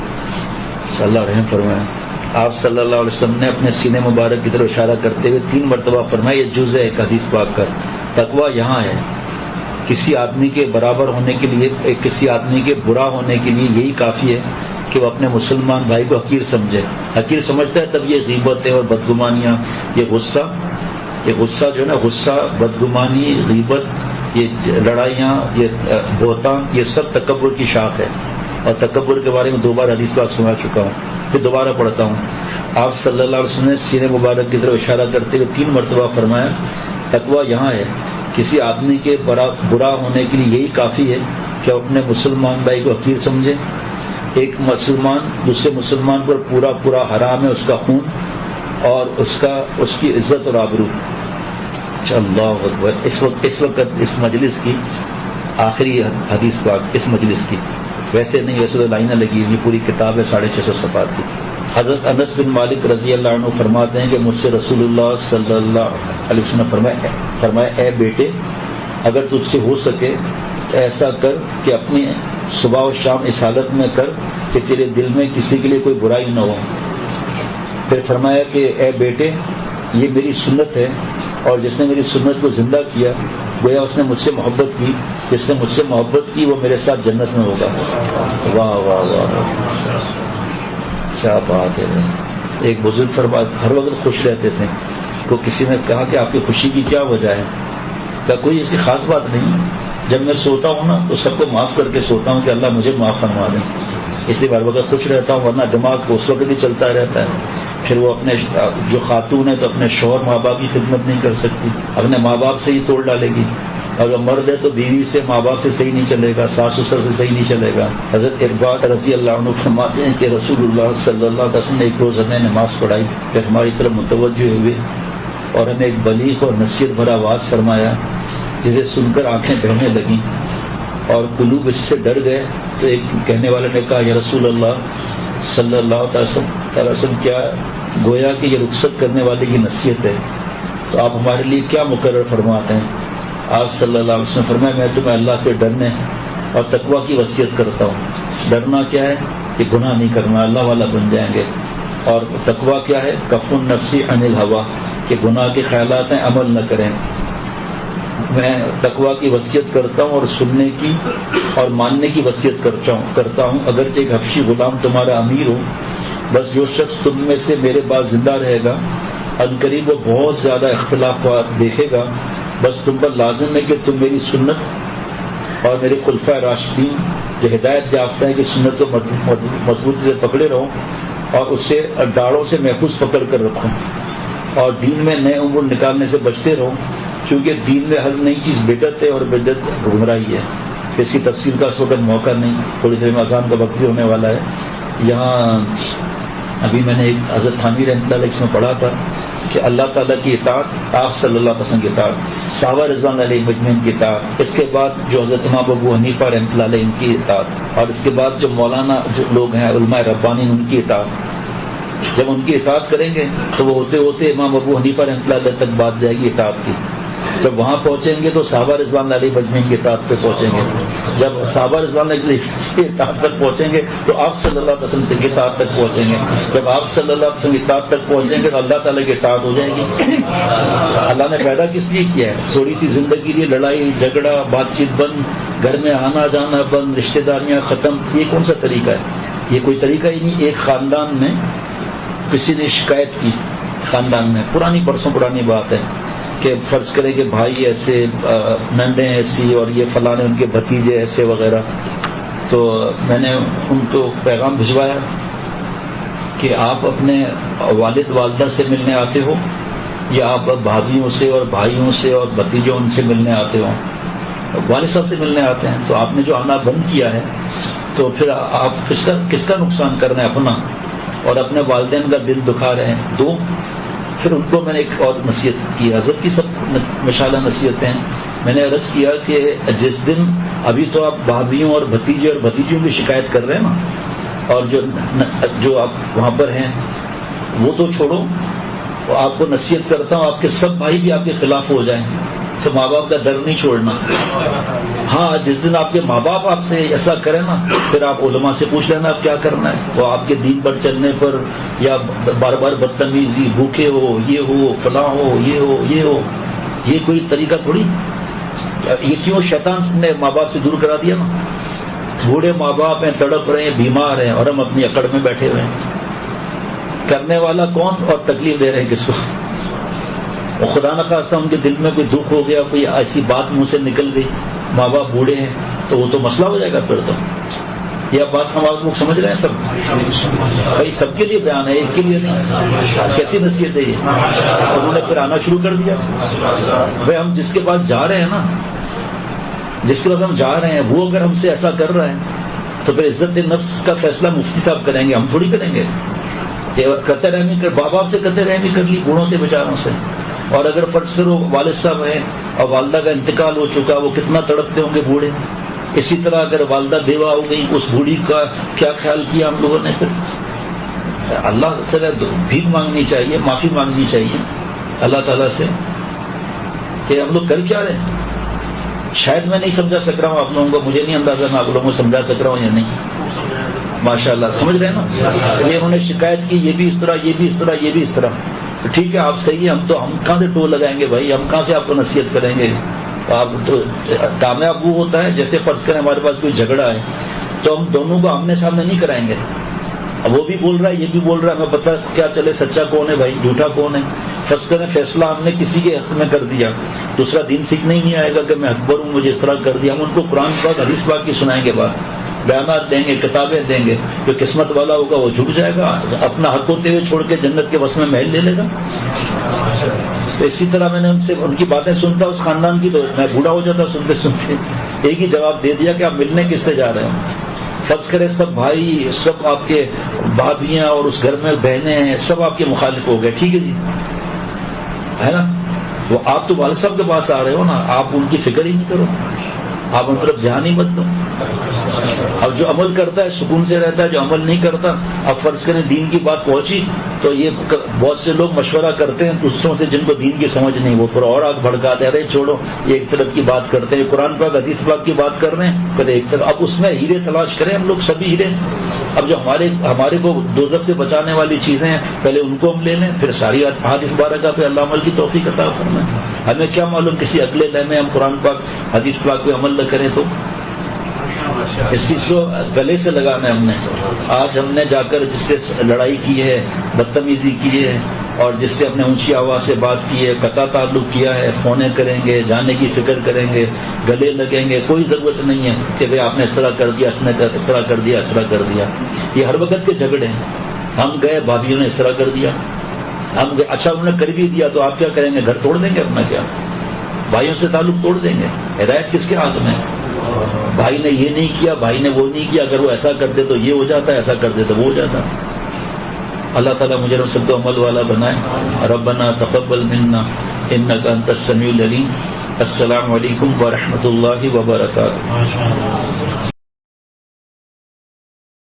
صلی اللہ رحم فرمائے۔ آپ صلی اللہ علیہ وسلم نے اپنے سینے مبارک کی طرف اشارہ کرتے ہوئے 3 مرتبہ فرمایا، یہ جز ہے ایک حدیث پاک کا، تقویٰ یہاں ہے۔ کسی آدمی کے برابر ہونے کے لیے، کسی آدمی کے برا ہونے کے لیے یہی کافی ہے کہ وہ اپنے مسلمان بھائی کو حقیر سمجھے، حقیر سمجھتا ہے تب یہ غیبتیں اور بدگمانیاں، یہ غصہ جو ہے نا، غصہ، بدگمانی، غیبت، یہ لڑائیاں، یہ بہتان، یہ سب تکبر کی شاخ ہے، اور تکبر کے بارے میں 2 بار حدیث پاک سنا چکا ہوں، پھر دوبارہ پڑھتا ہوں۔ آپ صلی اللہ علیہ وسلم نے سینے مبارک کی طرف اشارہ کرتے ہوئے 3 مرتبہ فرمایا، تقویٰ یہاں ہے، کسی آدمی کے برا ہونے کے لیے یہی کافی ہے کہ اپنے مسلمان بھائی کو حقیر سمجھے۔ ایک مسلمان دوسرے مسلمان پر پورا حرام ہے اس کا خون اور اس کی عزت اور آبرو۔ اللہ اکبر۔ اس وقت اس مجلس کی آخری حدیث پاک، اس مجلس کی، ویسے نہیں، ویسے تو لائنیں لگی ہوئی، پوری کتاب ہے 650 صفحات کی۔ حضرت انس بن مالک رضی اللہ عنہ فرماتے ہیں کہ مجھ سے رسول اللہ صلی اللہ علیہ وسلم نے فرمایا اے بیٹے، اگر تجھ سے ہو سکے تو ایسا کر کہ اپنی صبح و شام اس حالت میں کر کہ تیرے دل میں کسی کے لیے کوئی برائی نہ ہو۔ پھر فرمایا کہ اے بیٹے، یہ میری سنت ہے اور جس نے میری سنت کو زندہ کیا گویا اس نے مجھ سے محبت کی، جس نے مجھ سے محبت کی وہ میرے ساتھ جنت میں ہوگا۔ واہ واہ واہ، کیا بات ہے۔ ایک بزرگ فرماتے ہر وقت خوش رہتے تھے، تو کسی نے کہا کہ آپ کی خوشی کی کیا وجہ ہے؟ کہا کوئی ایسی خاص بات نہیں، جب میں سوتا ہوں نا تو سب کو معاف کر کے سوتا ہوں کہ اللہ مجھے معاف فرما دیں، اس لیے ہر وقت خوش رہتا ہوں، ورنہ دماغ کو اس وقت بھی چلتا رہتا ہے۔ پھر وہ اپنے جو خاتون ہے تو اپنے شوہر ماں باپ کی خدمت نہیں کر سکتی، اپنے ماں باپ سے ہی توڑ ڈالے گی، اگر مرد ہے تو بیوی سے ماں باپ سے صحیح نہیں چلے گا، ساس سسر سے صحیح نہیں چلے گا۔ حضرت ارباد رضی اللہ عنہ فرماتے ہیں کہ رسول اللہ صلی اللہ علیہ وسلم نے ایک روز ہمیں نماز پڑھائی، پھر ہماری طرف متوجہ ہوئے اور ہمیں ایک بلیغ اور نصیحت بھرا آواز فرمایا جسے سن کر آنکھیں بہنے لگیں اور قلوب اس سے ڈر گئے۔ تو ایک کہنے والے نے کہا یا رسول اللہ صلی اللہ علیہ وسلم، کیا گویا کہ یہ رخصت کرنے والے کی نصیحت ہے، تو آپ ہمارے لیے کیا مقرر فرماتے ہیں؟ آپ صلی اللہ علیہ وسلم فرمایا میں تمہیں اللہ سے ڈرنے اور تقوی کی وصیت کرتا ہوں۔ ڈرنا کیا ہے کہ گناہ نہیں کرنا، اللہ والا بن جائیں گے، اور تقوی کیا ہے؟ کف النفس عن الہوی، کہ گناہ کے خیالات ہیں عمل نہ کریں۔ میں تقوی کی وصیت کرتا ہوں اور سننے کی اور ماننے کی وصیت کرتا ہوں، اگرچہ ایک حبشی غلام تمہارا امیر ہو، بس جو شخص تم میں سے میرے بعد زندہ رہے گا عنقریب وہ بہت زیادہ اختلافات دیکھے گا، بس تم پر لازم ہے کہ تم میری سنت اور میرے خلفائے راشدین جو ہدایت یافتہ ہے کہ سنت کو مضبوطی سے پکڑے رہو اور اسے ڈاڑوں سے محفوظ پکڑ کر رکھو، اور دین میں نئے امور نکالنے سے بچتے رہو، کیونکہ دین میں ہر نئی چیز بدعت ہے اور بدعت گمراہی ہے۔ اس کی تفصیل کا اس وقت موقع نہیں، تھوڑی دیر میں اذان کا وقت بھی ہونے والا ہے۔ یہاں ابھی میں نے ایک حضرت تھانوی رحمۃ اللہ علیہ میں پڑھا تھا کہ اللہ تعالیٰ کی اطاعت، آپ صلی اللہ علیہ وسلم کی اطاعت، صحابہ رضوان علیہ مجمعین کی اطاعت، اس کے بعد جو حضرت امام ابو حنیفہ رحمۃ اللہ علیہ ان کی اطاعت، اور اس کے بعد جو مولانا جو لوگ ہیں علماء ربانی ان کی اطاعت۔ جب ان کی اطاعت کریں گے تو وہ ہوتے ہوتے امام ابو حنیفہ رحمۃ اللہ علیہ تک بات جائے گی اطاعت کی، جب وہاں پہنچیں گے تو صحابہ رضوان علیہ مجمعین کی اطاعت پہ پہنچیں گے، جب صحابہ رضوان علیہ کی اطاعت تک پہنچیں گے تو آپ صلی اللہ علیہ وسلم کی اطاعت تک پہنچیں گے، جب آپ صلی اللہ علیہ وسلم کی اطاعت تک پہنچیں گے تو اللہ تعالیٰ کی اطاعت ہو جائے گی۔ اللہ نے پیدا کس لیے کیا ہے؟ تھوڑی سی زندگی لیے لڑائی جھگڑا بات چیت بند، گھر میں آنا جانا بند، رشتہ داریاں ختم، یہ کون سا طریقہ ہے؟ یہ کوئی طریقہ ہی نہیں۔ ایک خاندان میں کسی نے شکایت کی، خاندان میں برسوں پرانی بات ہے کہ فرض کرے کہ بھائی ایسے، نندیں ایسی، اور یہ فلاں ان کے بھتیجے ایسے وغیرہ، تو میں نے ان کو پیغام بھجوایا کہ آپ اپنے والد والدہ سے ملنے آتے ہو یا آپ بھابھیوں سے اور بھائیوں سے اور بھتیجوں ان سے ملنے آتے ہو؟ والد صاحب سے ملنے آتے ہیں، تو آپ نے جو آنا بند کیا ہے تو پھر آپ کس کا نقصان کر رہے ہیں؟ اپنا، اور اپنے والدین کا دل دکھا رہے ہیں۔ دو، پھر ان کو میں نے ایک اور نصیحت کی، حضرت کی سب مشالہ نصیحتیں، میں نے عرض کیا کہ جس دن ابھی تو آپ بھابھیوں اور بھتیجے اور بھتیجیوں کی شکایت کر رہے ہیں نا، اور جو آپ وہاں پر ہیں وہ تو چھوڑو، آپ کو نصیحت کرتا ہوں آپ کے سب بھائی بھی آپ کے خلاف ہو جائیں تو ماں باپ کا ڈر نہیں چھوڑنا۔ ہاں، جس دن آپ کے ماں باپ آپ سے ایسا کریں نا، پھر آپ علماء سے پوچھ لینا آپ کیا کرنا ہے، وہ آپ کے دین پر چلنے پر یا بار بار بدتمیزی، بھوکے ہو، یہ ہو، فلاں ہو، یہ ہو، یہ ہو، یہ کوئی طریقہ تھوڑی۔ یہ کیوں شیطان نے ماں باپ سے دور کرا دیا نا؟ بوڑھے ماں باپ ہیں، تڑپ رہے ہیں، بیمار ہیں، اور ہم اپنی اکڑ میں بیٹھے ہوئے ہیں۔ کرنے والا کون اور تکلیف دے رہے ہیں کس کو؟ اور خدا نخواستہ ان کے دل میں کوئی دکھ ہو گیا، کوئی ایسی بات منہ سے نکل گئی، ماں باپ بوڑھے ہیں، تو وہ تو مسئلہ ہو جائے گا پھر تو۔ یہ بات ہمارے لوگ سمجھ رہے ہیں سب؟ بھائی سب کے لیے بیان ہے، ایک کے لیے نہیں۔ کیسی نصیحت ہے یہ؟ انہوں نے پھر آنا شروع کر دیا۔ بھائی ہم جس کے پاس جا رہے ہیں نا، جس کے پاس ہم جا رہے ہیں، وہ اگر ہم سے ایسا کر رہا ہے تو پھر عزت نفس کا فیصلہ مفتی صاحب کریں گے، ہم تھوڑی کریں گے۔ قطع رحمی کر، باپ باپ سے قطع رحمی کر لی، بوڑھوں سے بیچاروں سے۔ اور اگر فرض کرو والد صاحب ہیں اور والدہ کا انتقال ہو چکا، وہ کتنا تڑپتے ہوں گے بوڑھے۔ اسی طرح اگر والدہ بیوہ ہو گئی، اس بوڑھی کا کیا خیال کیا ہم لوگوں نے؟ پھر اللہ سے بھیک مانگنی چاہیے، معافی مانگنی چاہیے اللہ تعالیٰ سے کہ ہم لوگ کر کیا رہے ہیں۔ شاید میں نہیں سمجھا سک رہا ہوں آپ لوگوں کو، مجھے نہیں اندازہ میں آپ لوگوں کو سمجھا سک رہا ہوں یا نہیں۔ ماشاء اللہ سمجھ رہے ہیں نا؟ یہ انہوں نے شکایت کی، یہ بھی اس طرح، یہ بھی اس طرح، یہ بھی اس طرح۔ تو ٹھیک ہے آپ صحیح ہیں، ہم کہاں سے ٹول لگائیں گے بھائی، ہم کہاں سے آپ کو نصیحت کریں گے؟ آپ تو کامیاب وہ ہوتا ہے جیسے فرض کریں ہمارے پاس کوئی جھگڑا ہے تو ہم دونوں کو آمنے سامنے نہیں کرائیں گے، اب وہ بھی بول رہا ہے یہ بھی بول رہا ہے، ہمیں پتہ کیا چلے سچا کون ہے بھائی جھوٹا کون ہے۔ فرض کریں فیصلہ ہم نے کسی کے حق میں کر دیا، دوسرا دین سیکھنے ہی نہیں آئے گا کہ میں اکبر ہوں مجھے اس طرح کر دیا، ہم ان کو قرآن پاک حدیث پاک کی سنائیں گے، بات بیانات دیں گے، کتابیں دیں گے، جو قسمت والا ہوگا وہ جھک جائے گا، اپنا حق ہوتے ہوئے چھوڑ کے جنت کے وس میں محل لے لے گا۔ تو اسی طرح میں نے ان سے ان کی باتیں سنتا اس خاندان کی، تو میں بوڑھا ہو جاتا سنتے سنتے، ایک ہی جواب دے دیا کہ آپ ملنے کس سے جا رہے ہیں؟ فرض کرے سب بھائی، سب آپ کے بھابیاں اور اس گھر میں بہنیں ہیں، سب آپ کے مخالف ہو گئے، ٹھیک ہے جی، ہے نا، وہ آپ تو والد صاحب کے پاس آ رہے ہو نا، آپ ان کی فکر ہی نہیں کرو، آپ ان طرف دھیان ہی مت دو۔ اب جو عمل کرتا ہے سکون سے رہتا ہے، جو عمل نہیں کرتا، اب فرض کریں دین کی بات پہنچی تو یہ بہت سے لوگ مشورہ کرتے ہیں دوسروں سے جن کو دین کی سمجھ نہیں، وہ پورا اور آگ بھڑکا دے رہے چھوڑو، یہ ایک طرف کی بات کرتے ہیں، قرآن پاک حدیث پاک کی بات کر رہے ہیں کہتے ایک طرف، اب اس میں ہیرے تلاش کریں ہم لوگ سبھی ہیرے، اب جو ہمارے کو دوزخ سے بچانے والی چیزیں ہیں پہلے ان کو ہم لے لیں، پھر ساری حدیث بارکہ پہ اللہ عمل کی توفیق عطا فرمائے۔ ہمیں کیا معلوم کسی اگلے لمحے ہم قرآن پاک حدیث پاک پہ عمل نہ کریں تو اس چیز کو گلے سے لگانا ہے ہم نے۔ آج ہم نے جا کر جس سے لڑائی کی ہے، بدتمیزی کی ہے، اور جس سے ہم نے اونچی آواز سے بات کی ہے، قطع تعلق کیا ہے، فونے کریں گے، جانے کی فکر کریں گے، گلے لگیں گے، کوئی ضرورت نہیں ہے کہ بھئی آپ نے اس طرح کر دیا، اس طرح کر دیا، اس طرح کر دیا۔ یہ ہر وقت کے جھگڑے ہیں، ہم گئے بھابھیوں نے اس طرح کر دیا، ہم گئے اچھا انہوں نے کر بھی دیا تو آپ کیا کریں گے؟ گھر توڑ دیں گے اپنا؟ کیا بھائیوں سے تعلق توڑ دیں گے؟ ہدایت کس کے ہاتھ میں؟ بھائی نے یہ نہیں کیا، بھائی نے وہ نہیں کیا، اگر وہ ایسا کرتے تو یہ ہو جاتا ہے، ایسا کرتے تو وہ ہو جاتا۔ اللہ تعالیٰ مجھے سب کو عمل والا بنائے۔ ربنا تقبل منا انک انت السمیع العلیم۔ السلام علیکم ورحمۃ اللہ وبرکاتہ۔